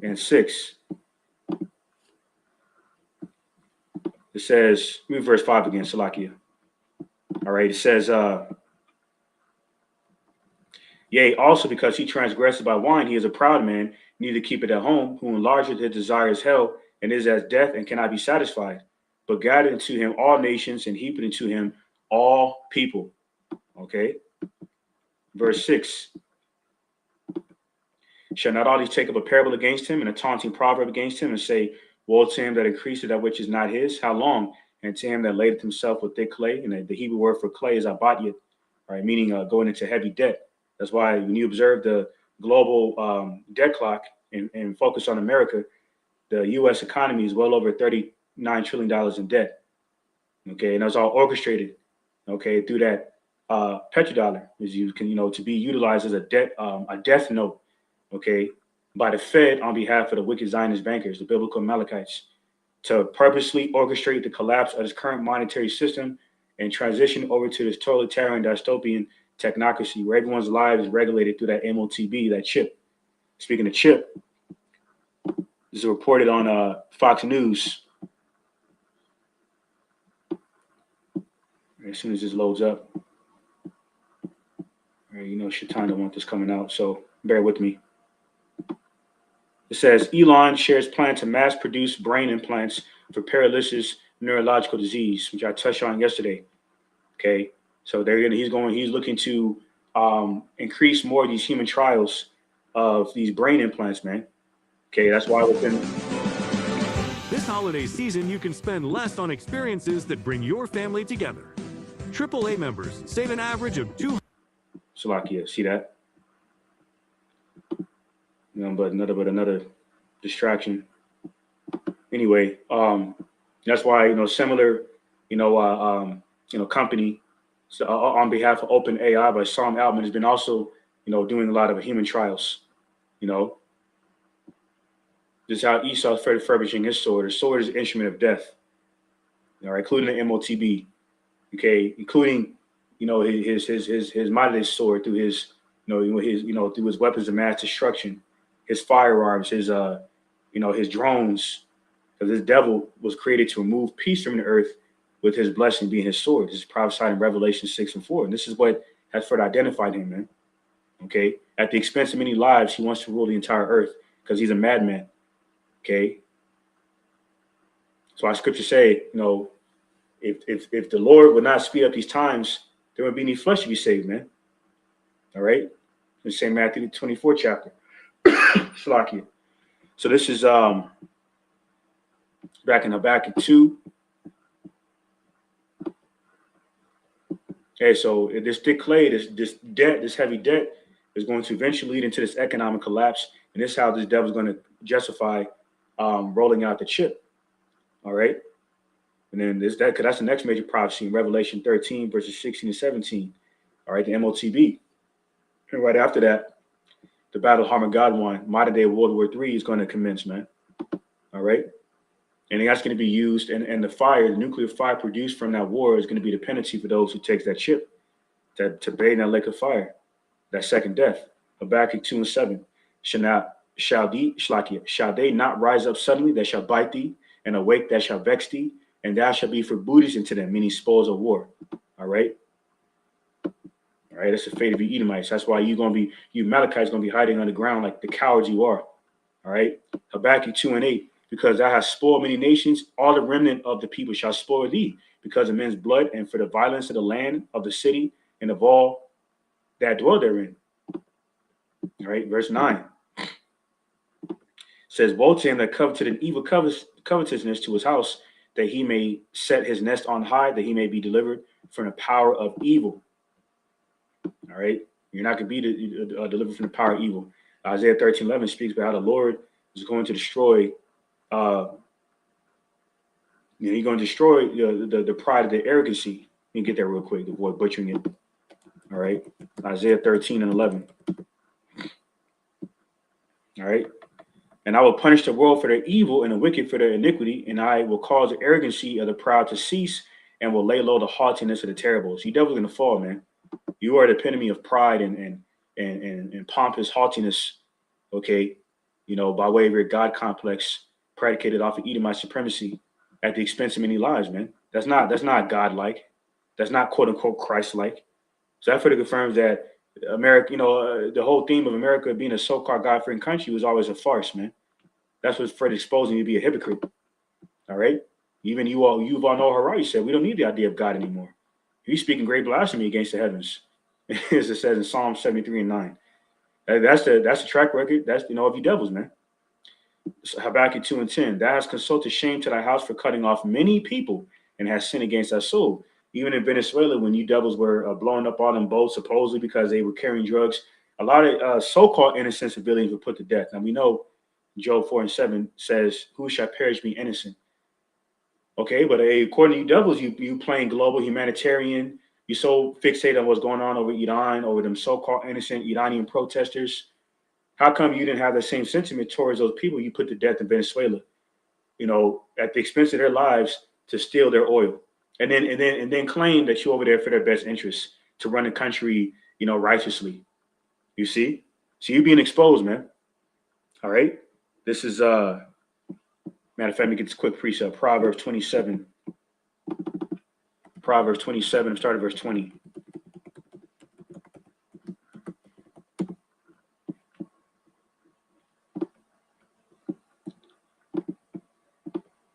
and 6. It says, read verse 5 again, Salakia. All right, it says, Yea, also because he transgressed by wine, he is a proud man, neither keep it at home, who enlargeth his desire is hell, and is as death, and cannot be satisfied. But gathered into him all nations, and heaped into him all people. Okay. Verse 6. Shall not all these take up a parable against him, and a taunting proverb against him, and say, woe to him that increaseth that which is not his? How long? And to him that ladeth himself with thick clay. And the Hebrew word for clay is abadyat, right? Meaning going into heavy debt. That's why when you observe the global debt clock and focus on America, the U.S. economy is well over $39 trillion in debt. Okay, and that's all orchestrated. Okay, through that petrodollar is you can to be utilized as a death note. Okay, by the Fed on behalf of the wicked Zionist bankers, the biblical Amalekites, to purposely orchestrate the collapse of this current monetary system and transition over to this totalitarian dystopian technocracy where everyone's lives is regulated through that MOTB, that chip. Speaking of chip, this is reported on Fox News. As soon as this loads up, Shaitan don't want this coming out, so bear with me. It says Elon shares plan to mass produce brain implants for paralysis neurological disease, which I touched on yesterday. Okay, so he's looking to increase more of these human trials of these brain implants, man. Okay, that's why within this holiday season you can spend less on experiences that bring your family together. AAA members save an average of $200. Salakia, see that? But another distraction. Anyway, that's why similar, company on behalf of OpenAI by Sam Altman has been also doing a lot of human trials. This is how Esau started furbishing his sword. His sword is an instrument of death. All right, including the MOTB. Okay, including his mighty sword through his through his weapons of mass destruction, his firearms, his drones, because this devil was created to remove peace from the earth, with his blessing being his sword. This is prophesied in Revelation 6:4, and this is what has further identified him, man. Okay, at the expense of many lives, he wants to rule the entire earth because he's a madman. Okay, so our scriptures say, if the Lord would not speed up these times, there wouldn't be any flesh to be saved, man. All right, in St. Matthew 24 chapter. Salakia. So this is back in Habakkuk 2. Okay, so this thick clay, this debt, this heavy debt is going to eventually lead into this economic collapse. And this is how this devil is going to justify rolling out the chip. All right. And then because that's the next major prophecy in Revelation 13, verses 16 and 17. All right, the MOTB. And right after that, the Battle of Armageddon, modern day World War III, is going to commence, man. All right. And that's going to be used, and the nuclear fire produced from that war is going to be the penalty for those who takes that chip to bathe in that lake of fire, that second death. Habakkuk 2:7. Shall they not rise up suddenly that shall bite thee, and awake that shall vex thee, and thou shalt be for booties unto them, meaning spoils of war. All right. All right, that's the fate of you Edomites. That's why you Amalekites going to be hiding on the ground like the cowards you are. All right. Habakkuk 2:8. Because thou hast spoiled many nations, all the remnant of the people shall spoil thee, because of men's blood, and for the violence of the land, of the city, and of all that dwell therein. All right, verse 9 says, woe to him that coveted an evil covetousness to his house, that he may set his nest on high, that he may be delivered from the power of evil. All right, you're not going to be delivered from the power of evil. Isaiah 13:11 speaks about how the Lord is going to destroy. He's going to destroy the pride of the arrogancy. You can get that real quick, avoid butchering it. All right, Isaiah 13:11. All right, and I will punish the world for their evil and the wicked for their iniquity, and I will cause the arrogancy of the proud to cease, and will lay low the haughtiness of the terrible. So you're definitely going to fall, man. You are the epitome of pride and pompous haughtiness. Okay, by way of your God complex, predicated off of Edomite supremacy at the expense of many lives, man. That's not God-like. That's not quote unquote Christ-like. So that further confirms that America, the whole theme of America being a so-called God-fearing country was always a farce, man. That's what's Fred exposing you to be a hypocrite. All right. Even Yuval Noah Harari said we don't need the idea of God anymore. He's speaking great blasphemy against the heavens, as it says in Psalm 73 and 9. That's the track record. That's of you devils, man. Habakkuk 2 and 10. Thou hast consulted shame to thy house for cutting off many people and has sinned against thy soul. Even in Venezuela, when you devils were blowing up all them boats, supposedly because they were carrying drugs, a lot of so-called innocent civilians were put to death. Now we know Job 4 and 7 says, who shall perish be innocent? Okay, but according to you devils, you playing global humanitarian. You so fixated on what's going on over Iran, over them so-called innocent Iranian protesters. How come you didn't have the same sentiment towards those people you put to death in Venezuela? At the expense of their lives to steal their oil, and then claim that you're over there for their best interests to run the country, righteously. You see, so you being exposed, man. All right, this is matter of fact, let me get this quick precept. Proverbs 27. Proverbs 27, start at verse 20.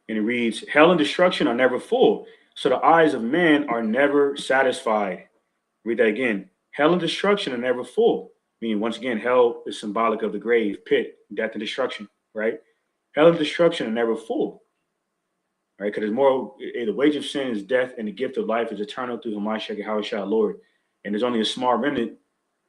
And it reads, hell and destruction are never full, so the eyes of man are never satisfied. Read that again. Hell and destruction are never full. Meaning, once again, hell is symbolic of the grave, pit, death and destruction, right? Hell and destruction are never full, right? Because there's more, the wage of sin is death, and the gift of life is eternal through Hamashiach Yahushua Lord. And there's only a small remnant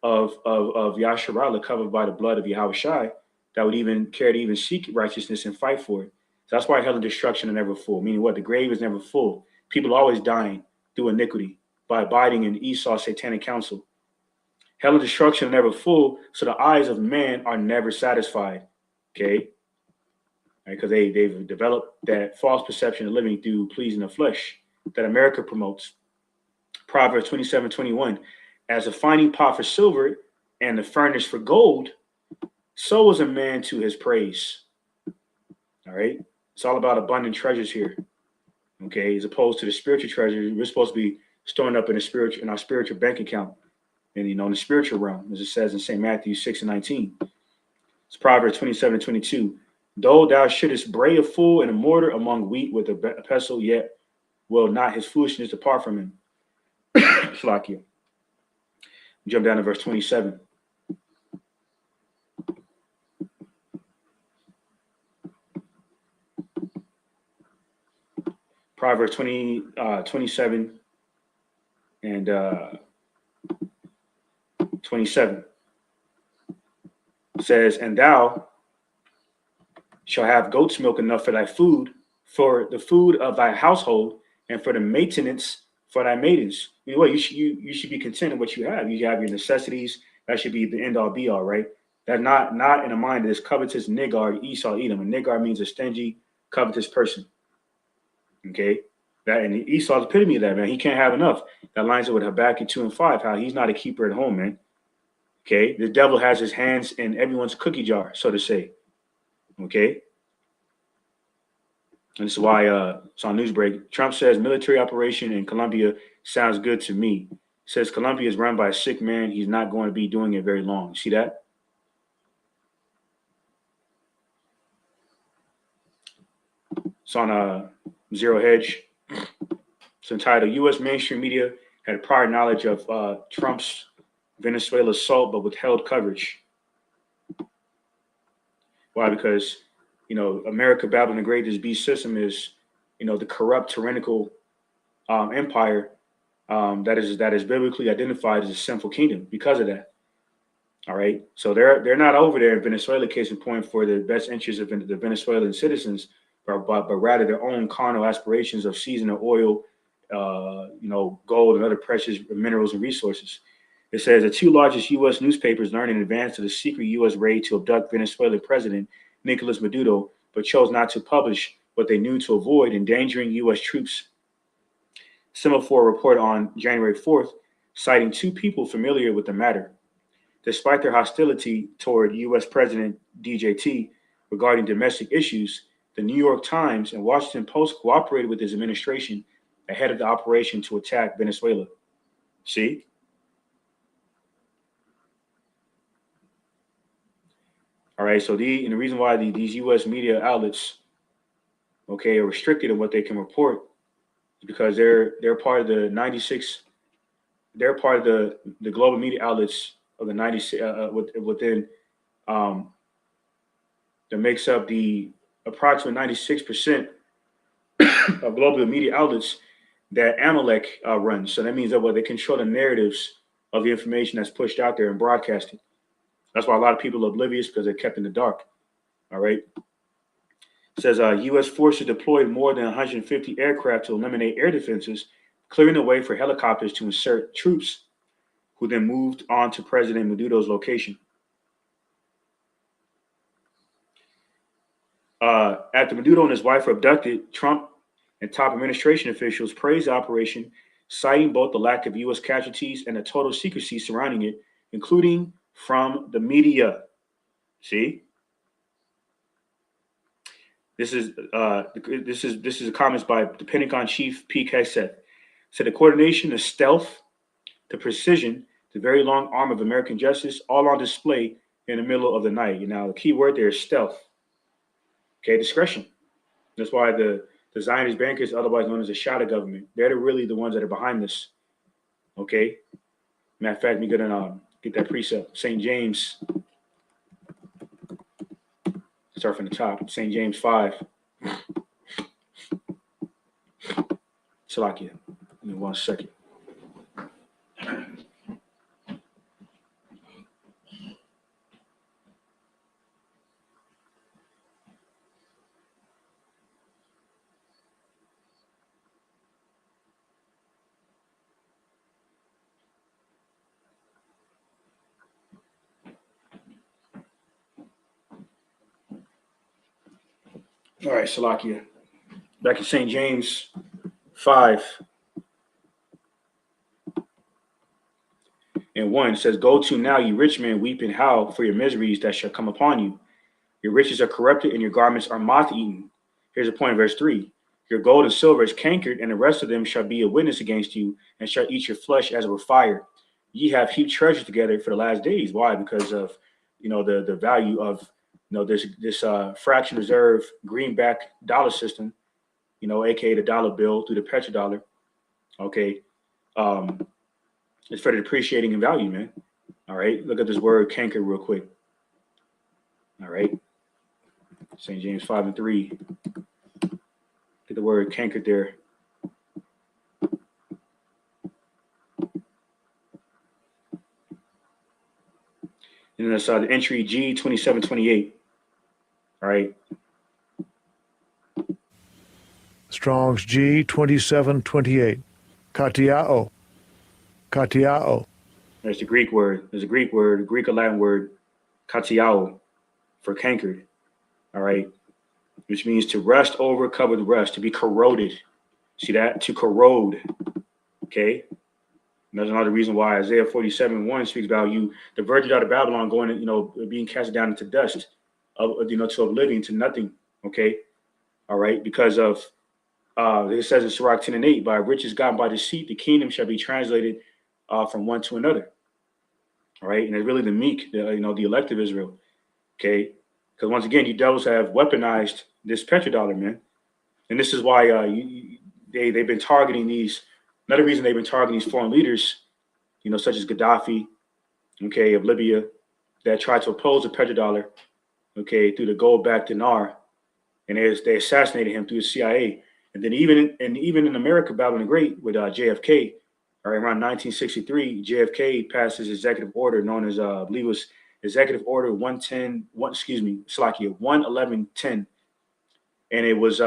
of Yasharallah covered by the blood of Yahushua that would even care to even seek righteousness and fight for it. So that's why hell and destruction are never full. Meaning what? The grave is never full. People are always dying through iniquity by abiding in Esau's satanic counsel. Hell and destruction are never full, so the eyes of man are never satisfied. Okay? Because they've developed that false perception of living through pleasing the flesh that America promotes. Proverbs 27:21. As a finding pot for silver and the furnace for gold, so is a man to his praise. All right? It's all about abundant treasures here. Okay, as opposed to the spiritual treasures, we're supposed to be storing up in our spiritual bank account, and in the spiritual realm, as it says in St. Matthew 6 and 19. It's Proverbs 27:22. Though thou shouldest bray a fool in a mortar among wheat with a pestle, yet will not his foolishness depart from him. Slakia. Jump down to verse 27. Proverbs 27 and 27 says, and thou shalt have goat's milk enough for thy food, for the food of thy household, and for the maintenance for thy maidens. You should be content in what you have. You have your necessities. That should be the end all be all, right? That's not in the mind of this covetous niggard, Esau, Edom. A niggard means a stingy, covetous person. Okay, that and Esau's epitome of that, man. He can't have enough. That lines up with Habakkuk 2 and 5, how he's not a keeper at home, man. Okay, the devil has his hands in everyone's cookie jar, so to say. Okay, and this is why it's on Newsbreak. Trump says military operation in Colombia sounds good to me. Says Colombia is run by a sick man. He's not going to be doing it very long. See that? It's on Zero Hedge. It's entitled U.S. mainstream media had prior knowledge of Trump's Venezuela assault, but withheld coverage. Why? Because, America, Babylon the Great, this beast system is, the corrupt, tyrannical empire that is biblically identified as a sinful kingdom because of that. All right. So they're not over there in Venezuela, case in point, for the best interests of the Venezuelan citizens, but rather their own carnal aspirations of seizing the oil, gold and other precious minerals and resources. It says the two largest U.S. newspapers learned in advance of the secret U.S. raid to abduct Venezuelan President Nicolas Maduro, but chose not to publish what they knew to avoid endangering U.S. troops. Semaphore reported on January 4th, citing two people familiar with the matter. Despite their hostility toward U.S. President DJT regarding domestic issues, the New York Times and Washington Post cooperated with his administration ahead of the operation to attack Venezuela. See? All right. So and the reason why these U.S. media outlets, okay, are restricted in what they can report is because they're part of the 96. They're part of the global media outlets of the 96 within that makes up the approximate 96% of global media outlets that Amalek runs. So that means that they control the narratives of the information that's pushed out there and broadcasted. That's why a lot of people are oblivious, because they're kept in the dark. All right. It says U.S. forces deployed more than 150 aircraft to eliminate air defenses, clearing the way for helicopters to insert troops, who then moved on to President Maduro's location. After Maduro and his wife were abducted, Trump and top administration officials praised the operation, citing both the lack of U.S. casualties and the total secrecy surrounding it, including from the media. See, this is a comments by the Pentagon chief Pete Hegseth. Said the coordination, the stealth, the precision, the very long arm of American justice, all on display in the middle of the night. Now, the key word there is stealth. Okay, discretion. That's why the Zionist bankers, otherwise known as the shadow government, they're really the ones that are behind this. Okay. Matter of fact, we're gonna get that precept. St. James. Start from the top. St. James 5. Salakia. Give me 1 second. All right, Salakia. Back in St. James 5 and 1 says, "Go to now, you rich men, weep and howl for your miseries that shall come upon you. Your riches are corrupted and your garments are moth-eaten." Here's a point, verse 3. "Your gold and silver is cankered, and the rest of them shall be a witness against you, and shall eat your flesh as with fire. Ye have heaped treasure together for the last days." Why? Because of the value of this fraction reserve greenback dollar system, aka the dollar bill through the petrodollar. Okay, it's further depreciating in value, man. All right, look at this word canker real quick. All right, St. James 5 and 3. Get the word cankered there. And then that's the entry G2728. All right. Strong's G2728. Katiao. Katiao. There's the Greek word. There's a Greek word, a Greek or Latin word, katiao, for cankered. All right. Which means to rust over, cover with rust, to be corroded. See that? To corrode. Okay. And that's another reason why Isaiah 47:1 speaks about the virgin out of Babylon, going, being cast down into dust, to oblivion, to nothing. Okay. All right. Because of, it says in Sirach 10 and 8, by riches gotten by deceit, the kingdom shall be translated from one to another. All right. And it's really the meek, the elect of Israel. Okay. Because once again, you devils have weaponized this petrodollar, man. And this is why they've been targeting these. Another reason they've been targeting these foreign leaders, such as Gaddafi, okay, of Libya, that tried to oppose the petrodollar, okay, through the gold-backed dinar, and they assassinated him through the CIA. And then even in America, Babylon the Great, with JFK, all right, around 1963, JFK passed his executive order known as, I believe it was Executive Order 11110, and it was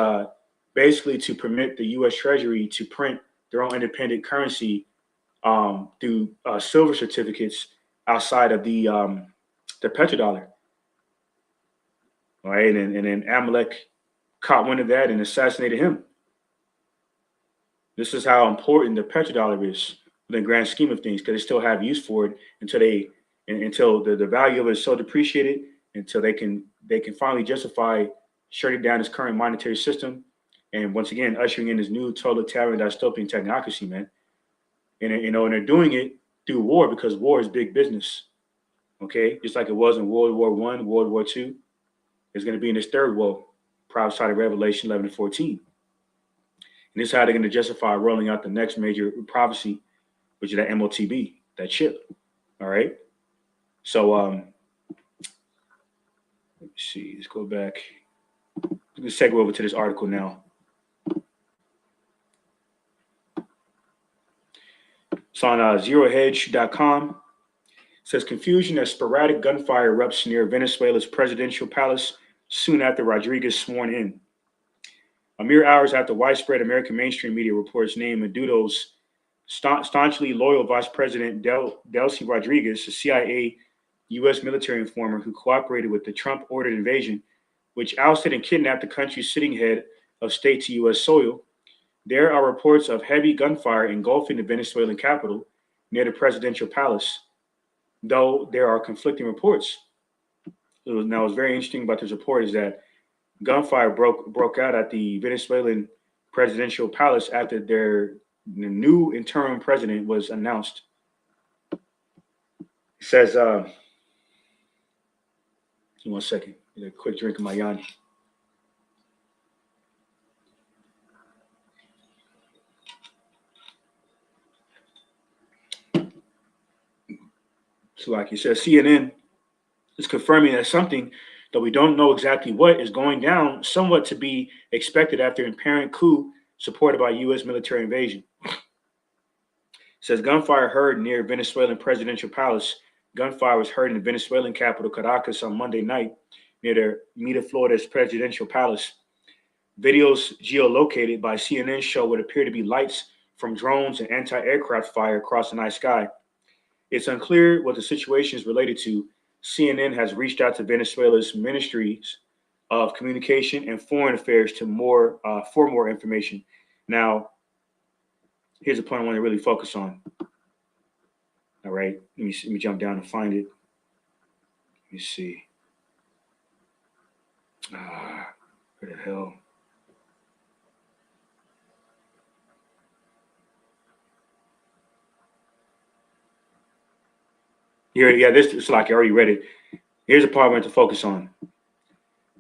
basically to permit the U.S. Treasury to print their own independent currency through silver certificates outside of the petrodollar. All right, and then Amalek caught wind of that and assassinated him. This is how important the petrodollar is in the grand scheme of things, because they still have use for it until the value of it is so depreciated, until they can finally justify shutting down this current monetary system, and once again ushering in this new totalitarian dystopian technocracy, man. And they're doing it through war, because war is big business. Okay, just like it was in World War I, World War II, it's going to be in this third woe, prophesied in Revelation 11 and 14. And this is how they're going to justify rolling out the next major prophecy, which is that MOTB, that chip. All right. So let me see. Let's go back. Let's segue over to this article now. It's on zerohedge.com. It says confusion as sporadic gunfire erupts near Venezuela's presidential palace soon after Rodriguez sworn in. A mere hours after widespread American mainstream media reports named Maduro's staunchly loyal Vice President Delcy Rodriguez, a CIA U.S. military informer who cooperated with the Trump-ordered invasion, which ousted and kidnapped the country's sitting head of state to U.S. soil. There are reports of heavy gunfire engulfing the Venezuelan capital near the presidential palace, though there are conflicting reports. Now, what's very interesting about this report is that gunfire broke out at the Venezuelan presidential palace after the new interim president was announced. It says, 1 second, a quick drink of my Yanni. So like it says, CNN is confirming that something that we don't know exactly what is going down, somewhat to be expected after an apparent coup supported by U.S. military invasion. It says gunfire heard near Venezuelan presidential palace. Gunfire was heard in the Venezuelan capital, Caracas, on Monday night near the Miraflores presidential palace. Videos geolocated by CNN show what appear to be lights from drones and anti-aircraft fire across the night sky. It's unclear what the situation is related to. CNN has reached out to Venezuela's ministries of communication and foreign affairs for more information. Now, here's a point I want to really focus on. All right, let me jump down and find it. Let me see. Where the hell? Yeah, this is like I already read it. Here's a part I want to focus on.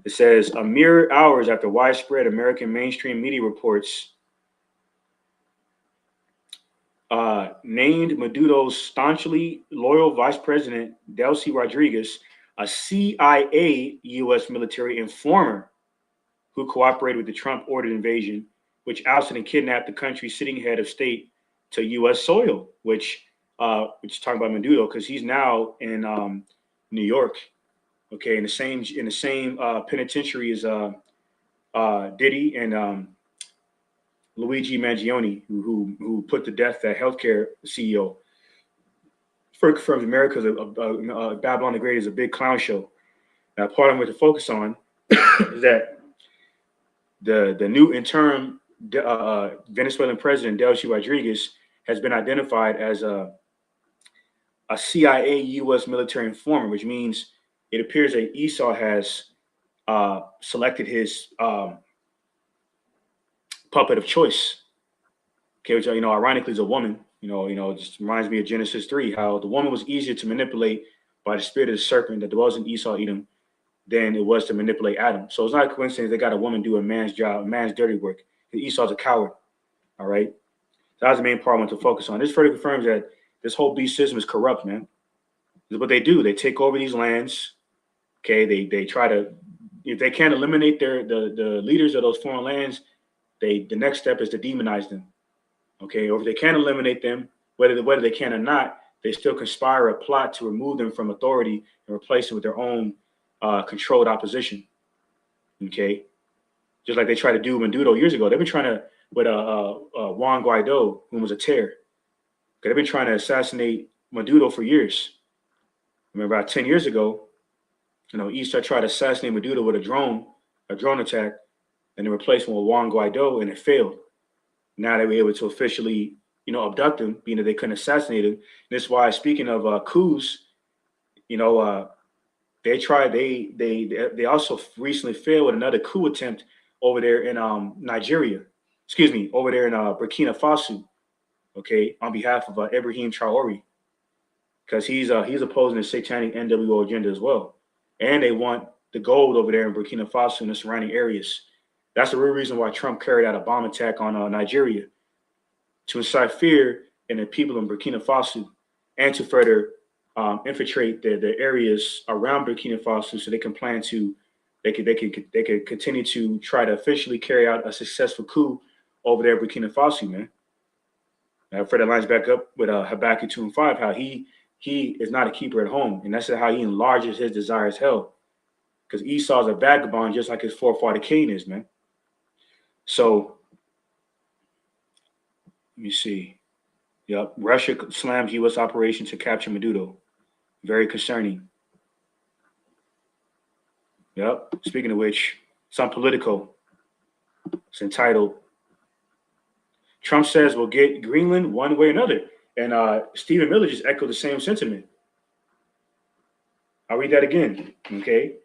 It says, a mere hours after widespread American mainstream media reports named Maduro's staunchly loyal Vice President Delcy Rodriguez, a CIA U.S. military informer who cooperated with the Trump-ordered invasion, which ousted and kidnapped the country's sitting head of state to U.S. soil, which is talking about Maduro because he's now in New York, okay, in the same penitentiary as Diddy and Luigi Mangione, who put to death that healthcare CEO. First confirms America's Babylon the Great is a big clown show. Now, part I'm going to focus on is that the new interim Venezuelan president Delcy Rodriguez has been identified as a CIA U.S. military informer, which means it appears that Esau has selected his puppet of choice. Okay, which ironically is a woman. It just reminds me of Genesis 3, how the woman was easier to manipulate by the spirit of the serpent that dwells in Esau Edom than it was to manipulate Adam. So it's not a coincidence they got a woman do a man's job, a man's dirty work. Esau's a coward. All right. So that's the main part I want to focus on. This further confirms that this whole beast system is corrupt, man. This is what they do. They take over these lands. Okay. They try to, if they can't eliminate the leaders of those foreign lands, the next step is to demonize them. Okay. Or if they can't eliminate them, whether they can or not, they still conspire a plot to remove them from authority and replace it with their own controlled opposition. Okay. Just like they tried to do Maduro years ago. They've been trying to, with Juan Guaido, who was a terror. They've been trying to assassinate Maduro for years. Remember, about 10 years ago, Esau tried to assassinate Maduro with a drone attack, and they replaced him with Juan Guaido, and it failed. Now they were able to officially, abduct him, being that they couldn't assassinate him. And that's why, speaking of coups, they tried. They also recently failed with another coup attempt over there in Nigeria. Excuse me, over there in Burkina Faso. Okay, on behalf of Ibrahim Traore. because he's opposing the satanic NWO agenda as well, and they want the gold over there in Burkina Faso and the surrounding areas. That's the real reason why Trump carried out a bomb attack on Nigeria, to incite fear in the people in Burkina Faso, and to further infiltrate the areas around Burkina Faso, so they can plan to they could continue to try to officially carry out a successful coup over there, Burkina Faso, man. Further lines back up with Habakkuk 2 and 5, how he is not a keeper at home, and that's how he enlarges his desires hell. Because Esau's a vagabond, just like his forefather Cain is, man. So let me see. Yep, Russia slams U.S. operation to capture Maduro. Very concerning. Yep. Speaking of which, it's on Politico. It's entitled, Trump says we'll get Greenland one way or another. And Stephen Miller just echoed the same sentiment. I'll read that again. Okay.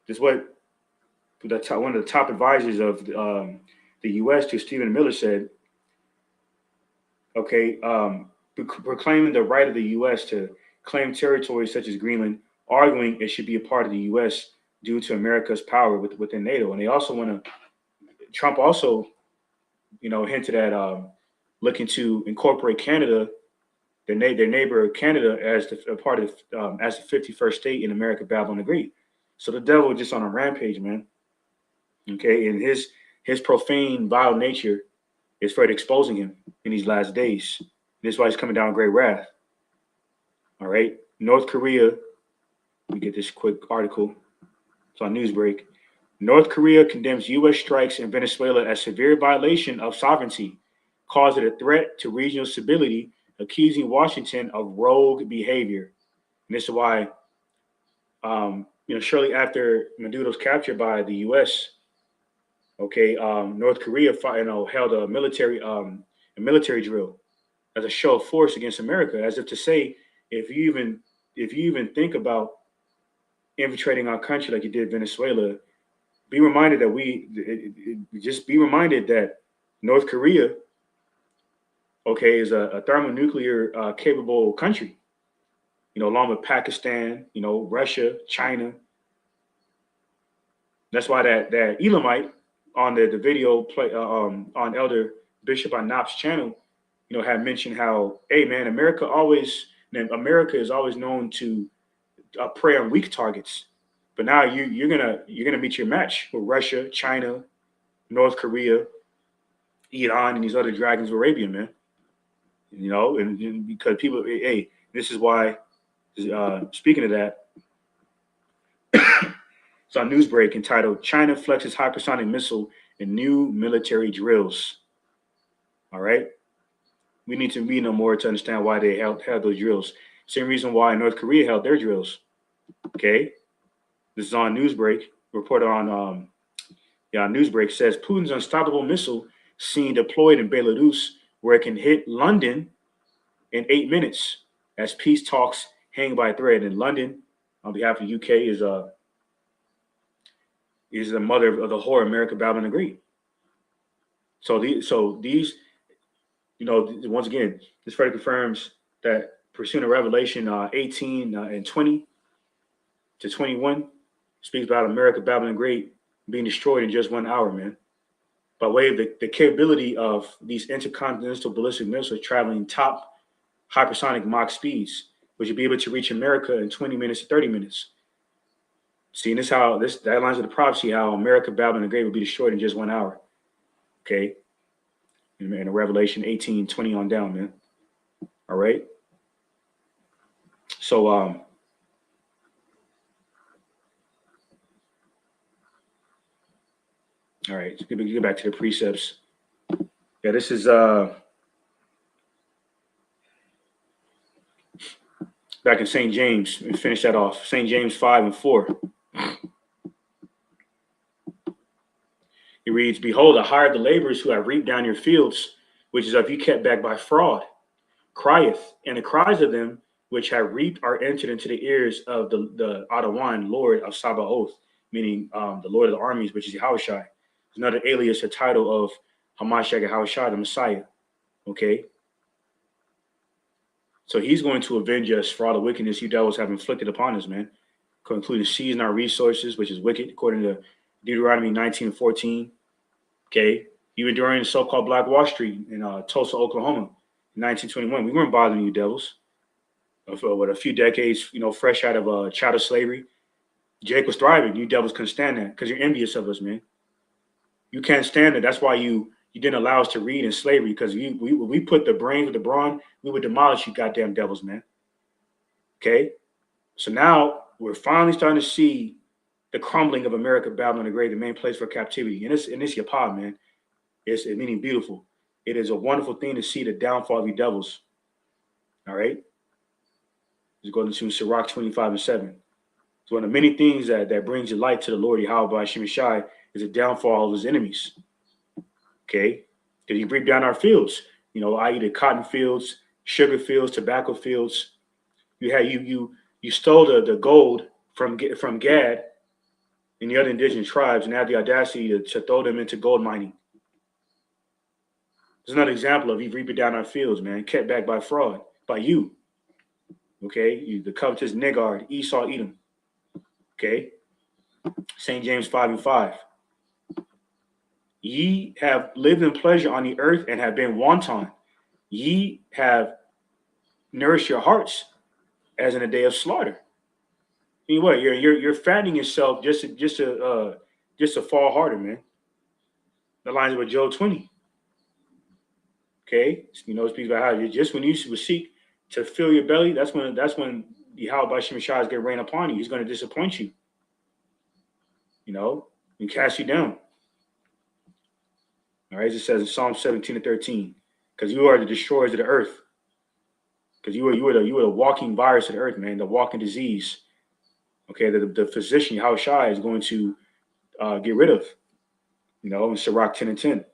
This is what one of the top advisors of the U.S. to Stephen Miller said. Okay. Proclaiming the right of the U.S. to claim territories such as Greenland, arguing it should be a part of the U.S. due to America's power within NATO. And they also want to, Trump also, hinted at looking to incorporate Canada, their neighbor Canada, as a part of as the 51st state in America, Babylon the Great. So the devil just on a rampage, man. Okay, and his profane, vile nature is further exposing him in these last days. This is why he's coming down with great wrath. All right, North Korea. Let me get this quick article. It's on Newsbreak. North Korea condemns U.S. strikes in Venezuela as severe violation of sovereignty, calls it a threat to regional stability, accusing Washington of rogue behavior. And this is why, shortly after Maduro's capture by the U.S., North Korea, held a military drill as a show of force against America, as if to say, if you even think about infiltrating our country like you did Venezuela, be reminded that North Korea, is a thermonuclear capable country, along with Pakistan, Russia, China. That's why that Elamite on the video play on Elder Bishop Anop's channel, had mentioned how, hey man, America is always known to prey on weak targets. But now you're gonna meet your match with Russia, China, North Korea, Iran, and these other dragons of Arabia, man. And because people, hey, this is why. Speaking of that, it's on Newsbreak entitled "China Flexes Hypersonic Missile in New Military Drills." All right, we need to read no more to understand why they held those drills. Same reason why North Korea held their drills. Okay. This is on Newsbreak. Reporter on Newsbreak says Putin's unstoppable missile seen deployed in Belarus, where it can hit London in 8 minutes as peace talks hang by a thread. And London, on behalf of the UK, is the mother of the whore America, Babylon the Great. So these, once again, this further confirms that pursuing Revelation 18 and 20 to 21 speaks about America, Babylon the Great, being destroyed in just 1 hour, man. By way of the capability of these intercontinental ballistic missiles traveling top hypersonic Mach speeds, which would be able to reach America in 20 minutes to 30 minutes. Seeing that aligns with the prophecy, how America, Babylon the Great will be destroyed in just 1 hour. Okay. In Revelation 18, 20 on down, man. All right. So, all right, let's get back to the precepts. Yeah, this is back in St. James. Let me finish that off. St. James 5 and 4. It reads, "Behold, I hired the laborers who have reaped down your fields, which is of you kept back by fraud, crieth, and the cries of them which have reaped are entered into the ears of the Adawan, Lord of Sabaoth," meaning the Lord of the armies, which is Yahushai. Another alias or title of Hamashiach Yahushua, the Messiah. Okay. So he's going to avenge us for all the wickedness you devils have inflicted upon us, man, including seizing our resources, which is wicked, according to Deuteronomy 19:14. Okay. Even during the so-called Black Wall Street in Tulsa, Oklahoma, in 1921, we weren't bothering you devils. For what, a few decades, fresh out of chattel slavery, Jake was thriving. You devils couldn't stand that because you're envious of us, man. You can't stand it. That's why you didn't allow us to read in slavery, because we put the brains with the brawn, we would demolish you goddamn devils, man. Okay? So now we're finally starting to see the crumbling of America, Babylon the Great, the main place for captivity. And it's Yapah, man. It's meaning beautiful. It is a wonderful thing to see the downfall of you devils. All right? Let's go into Sirach 25:7. It's one of many things that brings light to the Lord Yahweh by Shemashai is the downfall of his enemies. Okay? Because he reaped down our fields, i.e. the cotton fields, sugar fields, tobacco fields. You stole the gold from Gad and the other indigenous tribes and had the audacity to throw them into gold mining. There's another example of you reaping down our fields, man, kept back by fraud, by you. Okay? The covetous niggard, Esau, Edom. Okay? St. James 5:5. Ye have lived in pleasure on the earth and have been wanton. Ye have nourished your hearts as in a day of slaughter. Anyway, you're fattening yourself just to fall harder, man. The lines with Job 20. Okay, it speaks about how just when you seek to fill your belly, that's when Yahweh by Shemashai is going to rain upon you. He's going to disappoint you, and cast you down. All right, as it says in Psalm 17:13, because you are the destroyers of the earth. Because you were the walking virus of the earth, man, the walking disease. Okay, the physician Yahushua is going to get rid of, in Sirach 10:10.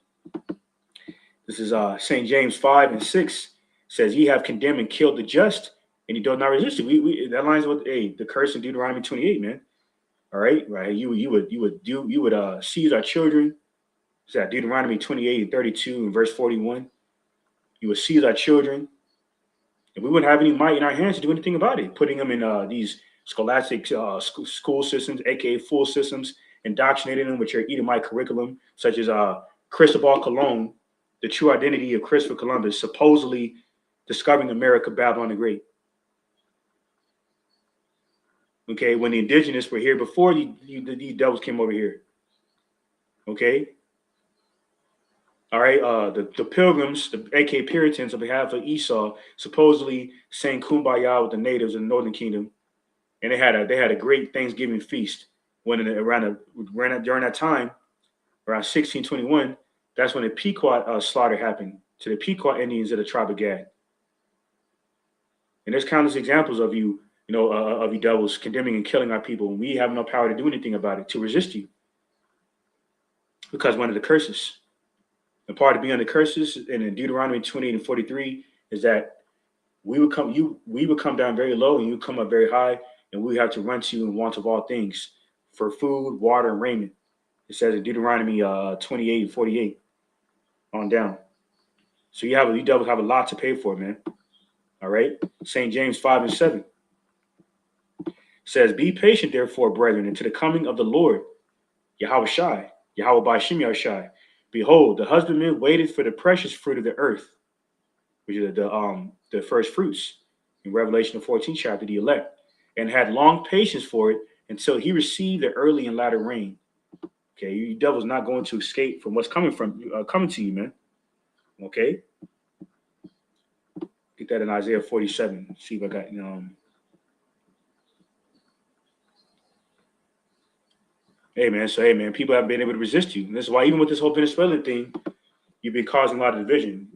This is St. James 5:6 says, "Ye have condemned and killed the just, and ye do not resist it." That lines with the curse in Deuteronomy 28, man. All right, right. You would seize our children. It's at Deuteronomy 28:32 and verse 41. You would seize our children, and we wouldn't have any might in our hands to do anything about it. Putting them in these scholastic school systems, aka full systems, indoctrinating them with your Edomite curriculum, such as Cristobal Colon, the true identity of Christopher Columbus, supposedly discovering America, Babylon the Great. Okay, when the indigenous were here before these devils came over here. Okay. All right, the pilgrims, the aka Puritans, on behalf of Esau, supposedly sang Kumbaya with the natives in the Northern Kingdom, and they had a great Thanksgiving feast. During that time, around 1621, that's when the Pequot slaughter happened to the Pequot Indians of the tribe of Gad. And there's countless examples of you devils condemning and killing our people, and we have no power to do anything about it, to resist you, because one of the curses. And part of being under curses in Deuteronomy 28:43 is that we would come down very low and you come up very high, and we have to run to you in want of all things for food, water, and raiment. It says in Deuteronomy 28:48 on down. So you devils have a lot to pay for, man. All right. St. James 5:7 says, "Be patient, therefore, brethren, until the coming of the Lord, Yahushua, Yahweh by Shemashai. Behold, the husbandman waited for the precious fruit of the earth," which is the first fruits in Revelation the 14th chapter, the elect, "and had long patience for it until he received the early and latter rain." Okay, you devil's not going to escape from what's coming to you, man. Okay, get that in Isaiah 47. See if I got Hey man, people have been able to resist you. And this is why even with this whole Venezuelan thing, you've been causing a lot of division.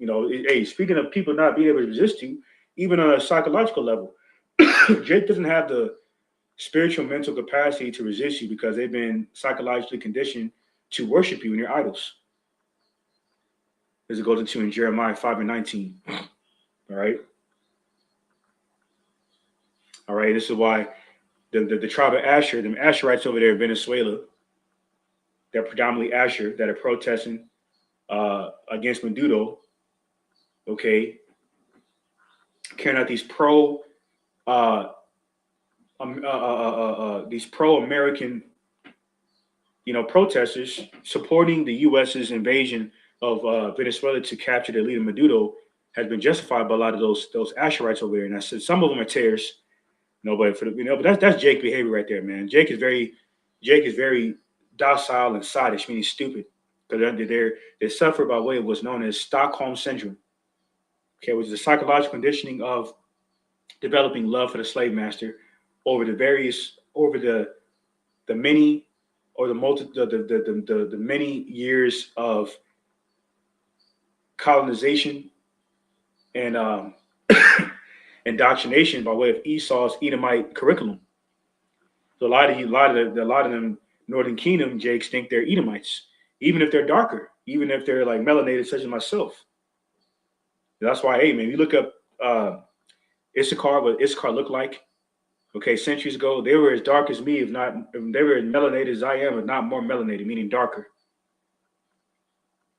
Hey, speaking of people not being able to resist you, even on a psychological level, Jake doesn't have the spiritual mental capacity to resist you because they've been psychologically conditioned to worship you and your idols. As it goes into in Jeremiah 5:19. All right. All right. This is why the tribe of Asher, them Asherites over there in Venezuela, they're predominantly Asher that are protesting against Maduro. Okay. carrying out these pro-American, protesters supporting the U.S.'s invasion of Venezuela to capture the leader Maduro has been justified by a lot of those Asherites over there. And I said some of them are terrorists, but but that's Jake behavior right there, man. Jake is very docile and sottish, meaning stupid, because they suffer by way of what's known as Stockholm syndrome, okay, which is the psychological conditioning of developing love for the slave master over the many or the many years of colonization and indoctrination by way of Esau's Edomite curriculum. So a lot of them Northern Kingdom Jakes think they're Edomites, even if they're darker, even if they're like melanated, such as myself. That's why, hey man, you look up Issachar, what Issachar looked like. Okay, centuries ago, they were as dark as me, if they were as melanated as I am, if not more melanated, meaning darker.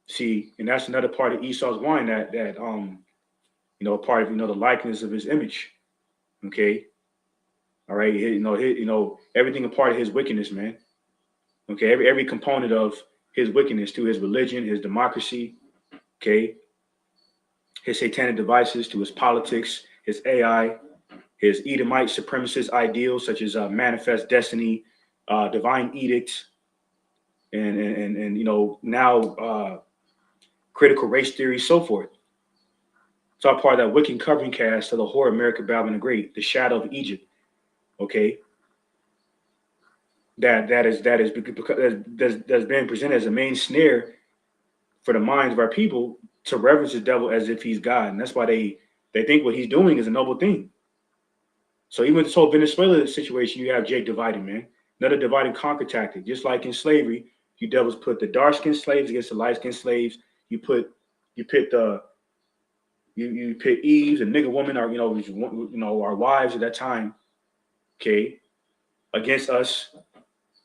See, and that's another part of Esau's wine that part of the likeness of his image. Okay, all right, everything a part of his wickedness, man. Okay, every component of his wickedness, to his religion, his democracy, okay, his satanic devices, to his politics, his AI, his Edomite supremacist ideals such as manifest destiny, divine edict, and now critical race theory, so forth. It's all part of that wicked covering cast of the whore America Babylon the Great, the shadow of Egypt. Okay, that's been presented as a main snare for the minds of our people to reverence the devil as if he's God, and that's why they think what he's doing is a noble thing. So even with this whole Venezuela situation, you have Jake dividing, man. Another divide and conquer tactic. Just like in slavery, you devils put the dark-skinned slaves against the light-skinned slaves. You pit Eves, a nigger woman, or our wives at that time, okay, against us,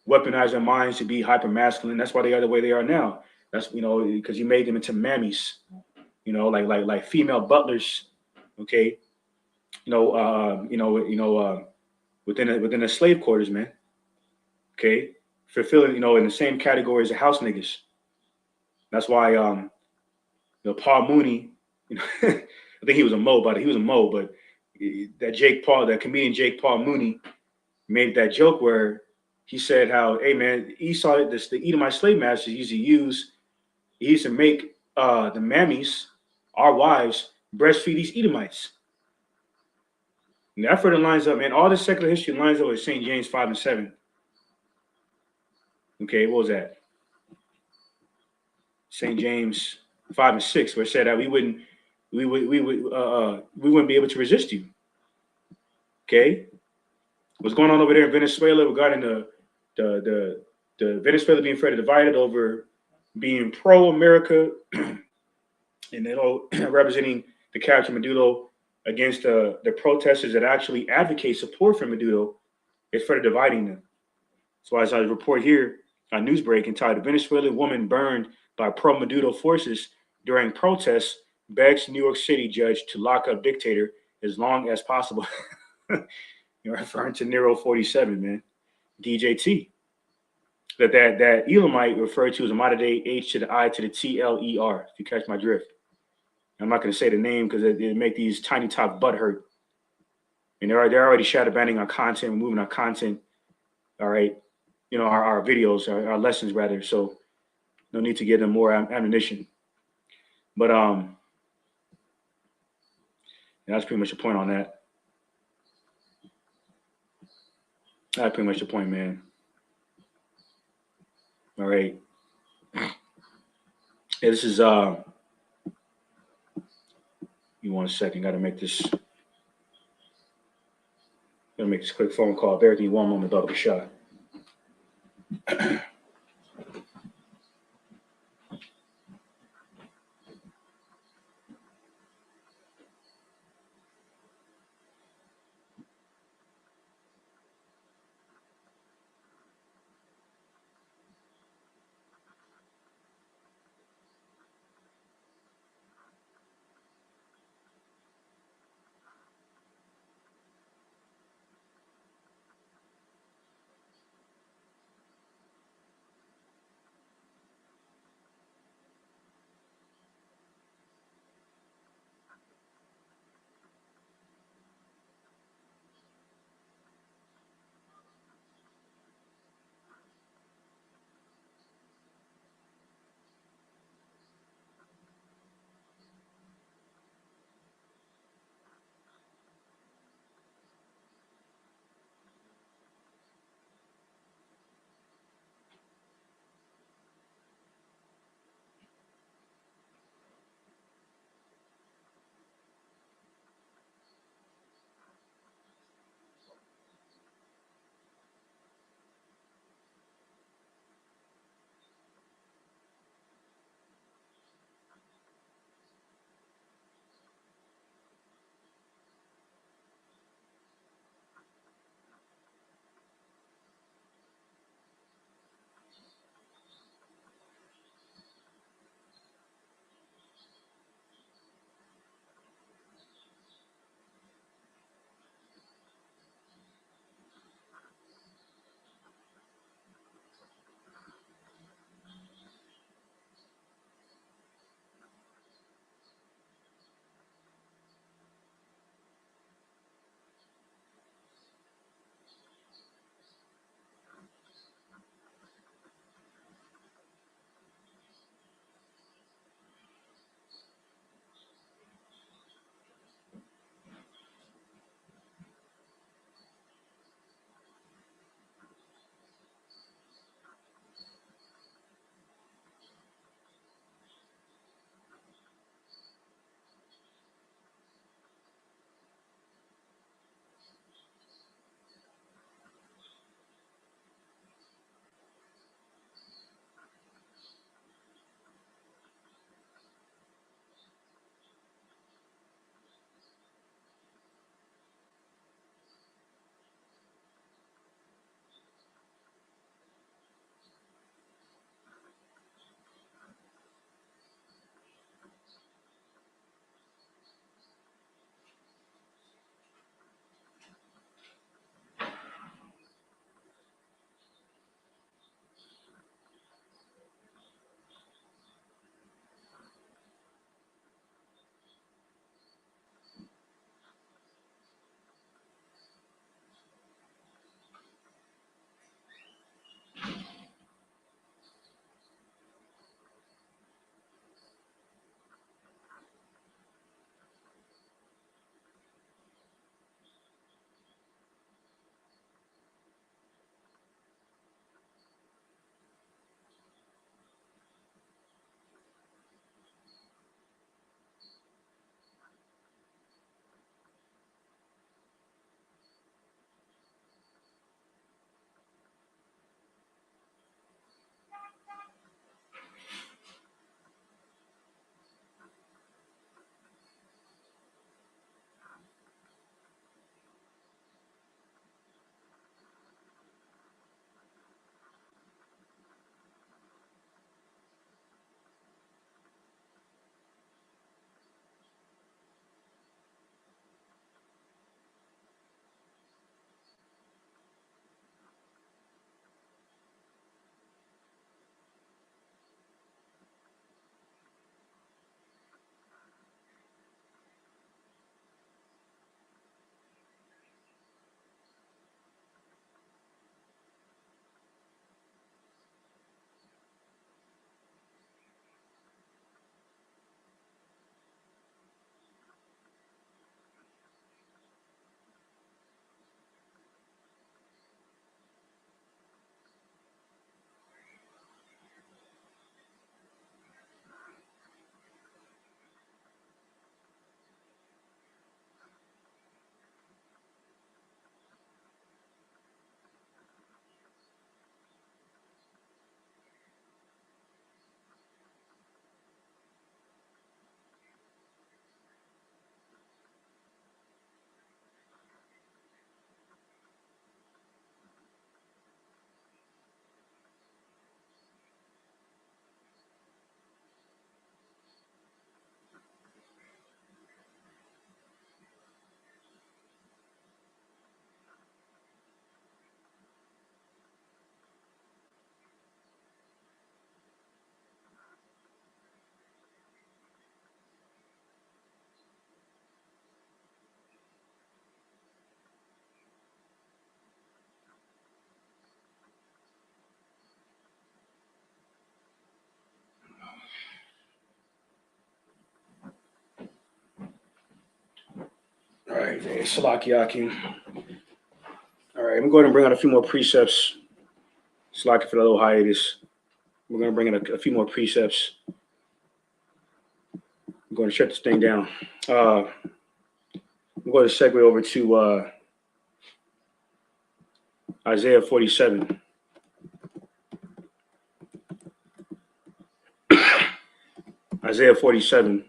weaponize their minds to be hyper masculine. That's why they are the way they are now. That's because you made them into mammies, like female butlers, okay. Within the slave quarters, man. Okay, fulfilling, in the same category as the house niggas. That's why, Paul Mooney, I think he was a Mo, but that comedian Jake Paul Mooney made that joke where he said how, hey man, Esau, the Edomite slave masters he used to make the mammies, our wives, breastfeed these Edomites. And that further lines up, man. All this secular history lines up with St. James 5 and 7. Okay, what was that? St. James 5 and 6, where it said that we wouldn't be able to resist you. Okay, what's going on over there in Venezuela regarding the Venezuela being further divided over being pro-America and representing the capture of Maduro against the protesters that actually advocate support for Maduro, is further dividing them. So as I report here on Newsbreak entitled "Venezuelan Woman Burned by Pro-Maduro Forces During Protests Begs New York City Judge to Lock Up Dictator as Long as Possible." You're referring to Nero 47, man. DJT. That Elamite referred to as a modern day H to the I to the TLER, if you catch my drift. I'm not going to say the name because it make these tiny top butt hurt. And they're already shadow banning our content, removing our content. All right. Our videos, our lessons rather. So no need to give them more ammunition. But that's pretty much the point on that. That's pretty much the point, man. All right. Yeah, this is you want a second, gotta make this quick phone call. Bear with me one moment, double shot. right, Salakiaki. All right, I'm going to bring out a few more precepts. Salaki for the little hiatus. We're going to bring in a few more precepts. I'm going to shut this thing down. I'm going to segue over to Isaiah 47. Isaiah 47.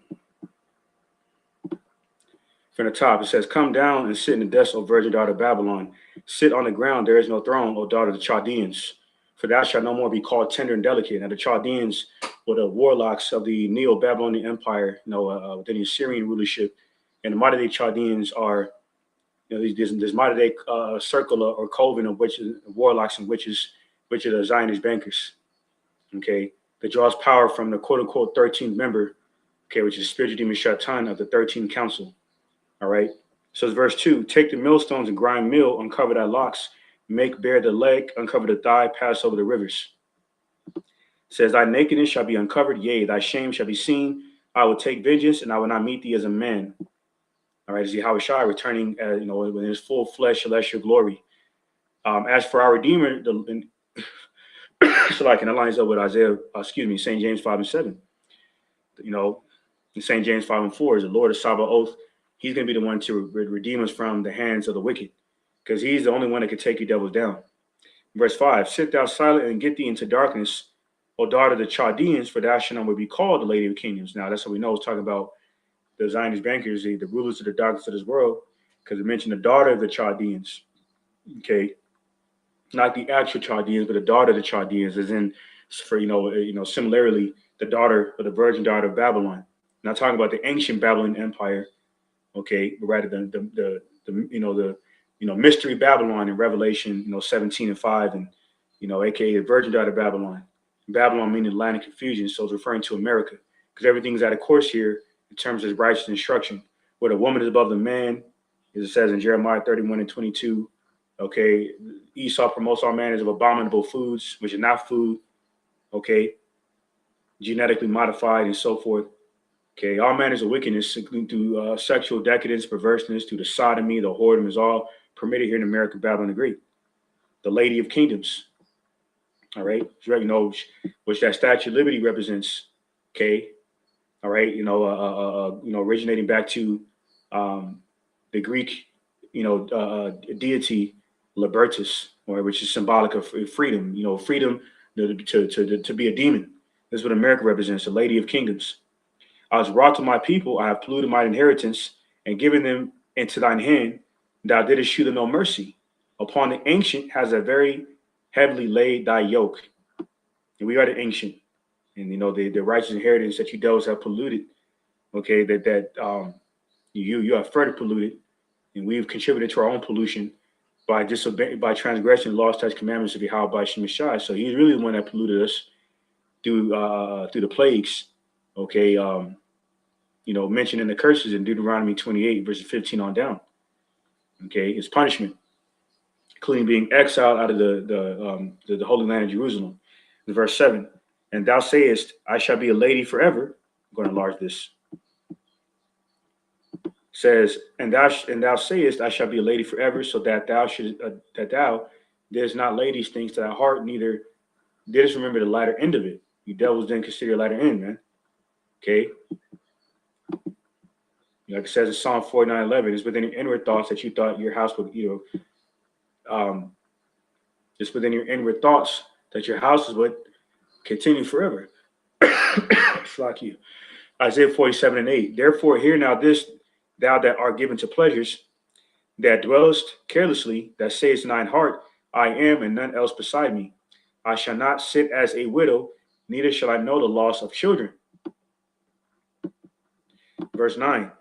From the top, it says, "Come down and sit in the dust, O virgin daughter of Babylon. Sit on the ground, there is no throne, O daughter of the Chaldeans. For thou shalt no more be called tender and delicate." Now the Chaldeans were the warlocks of the Neo-Babylonian Empire, within the Assyrian rulership. And the modern-day Chaldeans are, this modern-day circle or coven of witches, warlocks and witches, which are the Zionist bankers, okay, that draws power from the quote-unquote 13th member, okay, which is spiritual demon Shaitan of the 13th council. All right. So it's verse 2. "Take the millstones and grind meal, uncover thy locks, make bare the leg, uncover the thigh, pass over the rivers." It says, "Thy nakedness shall be uncovered, yea, thy shame shall be seen. I will take vengeance, and I will not meet thee as a man." All right. Is Yahushua returning, with his full flesh, celestial glory. As for our Redeemer, so like, and it lines up with St. James 5:7. In St. James 5:4 is the Lord of Sabaoth. He's going to be the one to redeem us from the hands of the wicked, because he's the only one that can take you devils down. Verse 5, "Sit thou silent and get thee into darkness, O daughter of the Chaldeans, for thou shalt not be called the Lady of Kingdoms." Now, that's what we know. It's talking about the Zionist bankers, the rulers of the darkness of this world, because it mentioned the daughter of the Chaldeans. Okay. Not the actual Chaldeans, but the daughter of the Chaldeans, as in, for, similarly, the daughter of the virgin daughter of Babylon. Not talking about the ancient Babylonian Empire, okay, but rather than the mystery Babylon in Revelation 17:5, and aka the virgin daughter of Babylon. Babylon meaning Atlantic confusion, so it's referring to America, because everything's out of course here in terms of righteous instruction. Where the woman is above the man, as it says in Jeremiah 31:22. Okay, Esau promotes all manners of abominable foods, which are not food. Okay, genetically modified and so forth. Okay, all manners of wickedness, including through sexual decadence, perverseness, through the sodomy, the whoredom, is all permitted here in America, Babylon the Great. The Lady of Kingdoms, all right, which that Statue of Liberty represents. Okay, all right, originating back to the Greek, deity Libertus, which is symbolic of freedom. Freedom to be a demon. This is what America represents, the Lady of Kingdoms. "I was wrought to my people, I have polluted my inheritance, and given them into thine hand. Thou didst shew them no mercy. Upon the ancient has a very heavily laid thy yoke." And we are the ancient, and the righteous inheritance that you devils have polluted. Okay, that you have further polluted, and we've contributed to our own pollution by by transgressing the laws, statutes, commandments of Yahweh Shemashai. So he's really the one that polluted us through the plagues. Okay, mentioned in the curses in Deuteronomy 28, verses 15 on down. Okay, his punishment, including being exiled out of the Holy Land of Jerusalem. In verse 7, "And thou sayest, I shall be a lady forever." I'm going to enlarge this. It says, and thou sayest, I shall be a lady forever, so that thou didst not lay these things to thy heart, neither didst remember the latter end of it. You devils didn't consider your latter end, man. Okay. Like it says in Psalm 49:11, it's within your inward thoughts that you thought your house would, it's within your inward thoughts that your houses would continue forever. It's like you. Isaiah 47:8. "Therefore, hear now this, thou that art given to pleasures, that dwellest carelessly, that sayest in thine heart, I am, and none else beside me. I shall not sit as a widow, neither shall I know the loss of children." Verse 9.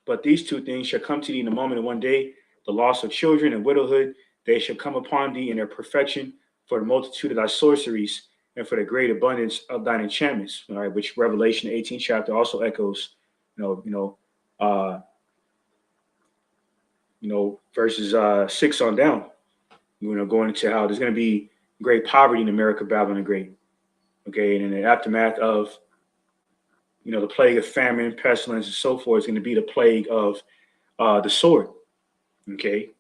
"But these two things shall come to thee in a moment, and one day, the loss of children and widowhood, they shall come upon thee in their perfection, for the multitude of thy sorceries, and for the great abundance of thine enchantments." All right, which Revelation 18 chapter also echoes, verses 6 on down. Going into how there's going to be great poverty in America, Babylon the Great. Okay, and in the aftermath of you know, the plague of famine, pestilence, and so forth is going to be the plague of the sword. Okay.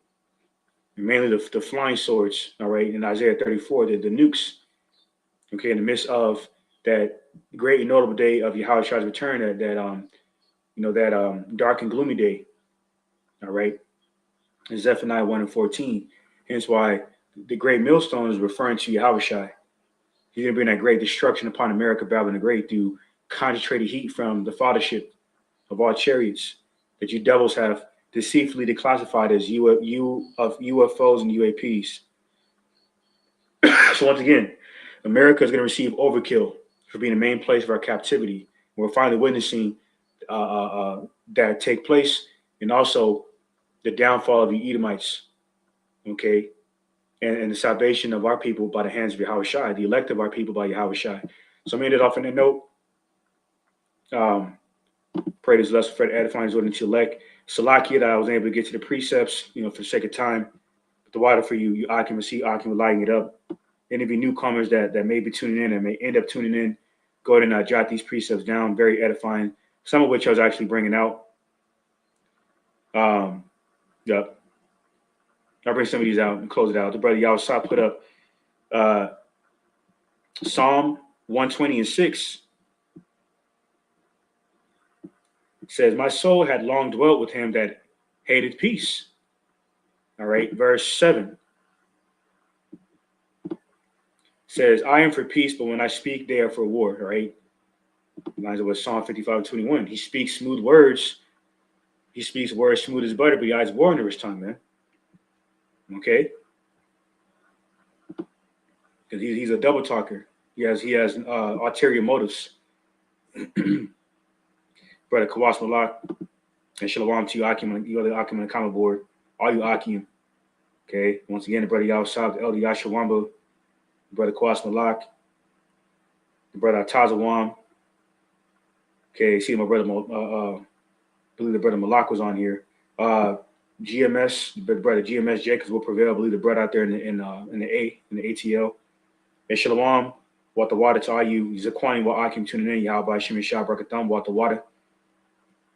Mainly the flying swords. All right. In Isaiah 34, the nukes. Okay. In the midst of that great and notable day of Yahweh's return, that dark and gloomy day. All right. In Zephaniah 1:14. Hence why the great millstone is referring to Yahweh. He's going to bring that great destruction upon America, Babylon the Great, through concentrated heat from the fathership of all chariots that you devils have deceitfully declassified as UFOs and UAPs. So once again, America is going to receive overkill for being the main place of our captivity. We're finally witnessing that take place, and also the downfall of the Edomites, okay, and the salvation of our people by the hands of Yahweh Shai, the elect of our people by Yahweh Shai. So I'm ended off on that note. Pray this lesson for the edifying is ordering to elect. Salakia that I was able to get to the precepts, you know, for the sake of time. But the water for you, Akim will see, Akim will lighting it up. Any of you newcomers that may be tuning in and may end up tuning in, go ahead and jot these precepts down. Very edifying. Some of which I was actually bringing out. Yep. I'll bring some of these out and close it out. The brother Yahweh put up Psalm 120:6. Says, my soul had long dwelt with him that hated peace. All right, verse 7 says, I am for peace, but when I speak, they are for war. All right, lines up with Psalm 55:21. He speaks smooth words. He speaks words smooth as butter, but he hides war under his tongue, man. Okay, because he's a double talker. He has ulterior motives. Brother Kawas Malak, and Shalom to you, Akim, you other Akim on the comment board, all you Akim. Okay, once again, the brother Yahusab, the elder Yashawamba, the brother Kawas Malak, the brother Tazawam. Okay, see my brother, I believe the brother Malak was on here. GMS, the brother GMS Jacobs will prevail. I believe the brother out there in the ATL. And Shalom, what the water to all you, Zaquani, what Akim tuning in, Yahweh Shemi Shah Brakatham, what the water.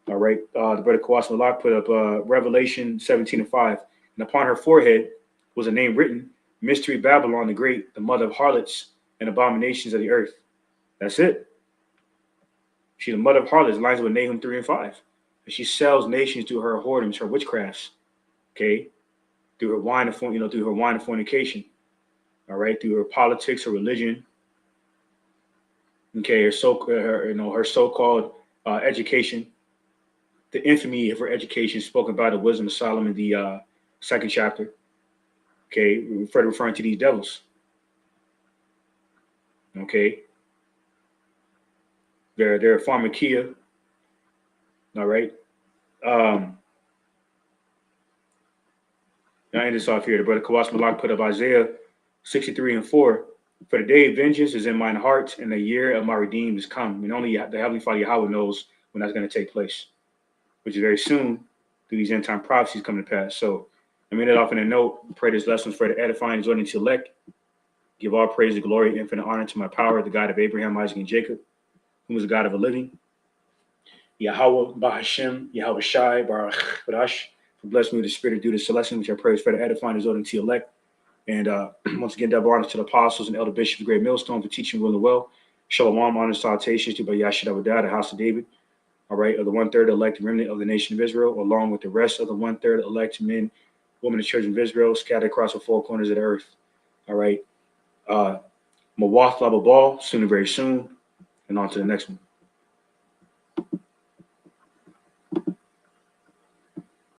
All right, the brother Kawas Malak put up Revelation 17:5. And upon her forehead was a name written, Mystery Babylon the Great, the mother of harlots and abominations of the earth. That's it. She's the mother of harlots, lines with Nahum 3:5. And she sells nations through her whoredoms, her witchcrafts, okay, through her wine of fornication, all right, through her politics, her religion, okay, her so-called education. The infamy of her education spoken by the wisdom of Solomon, the second chapter. Okay, referring to these devils. Okay, they're pharmakia. All right. I end this off here. The brother Kawas Malak put up Isaiah 63:4. For the day of vengeance is in mine heart, and the year of my redeemed is come. And only the Heavenly Father Yahweh knows when that's going to take place, which is very soon through these end time prophecies coming to pass. So I made it off in a note. Pray this lessons for the edifying, exhorting to elect. Give all praise and glory, infinite honor to my power, the God of Abraham, Isaac, and Jacob, who is the God of the living. Yahweh, Bahashem, Yahweh Shai, Baruch Badash, for bless me with the spirit of due to selection, which I praise for the edifying, exhorting to elect. And once again, double honors to the apostles and elder bishops of Great Millstone for teaching well and well. Shalom, honors, salutations to Bayashid Abadah, the house of David. All right, of the 1/3 elect remnant of the nation of Israel, along with the rest of the 1/3 elect men, women, and children of Israel, scattered across the four corners of the earth. All right, Mawath Lababal, soon and very soon, and on to the next one.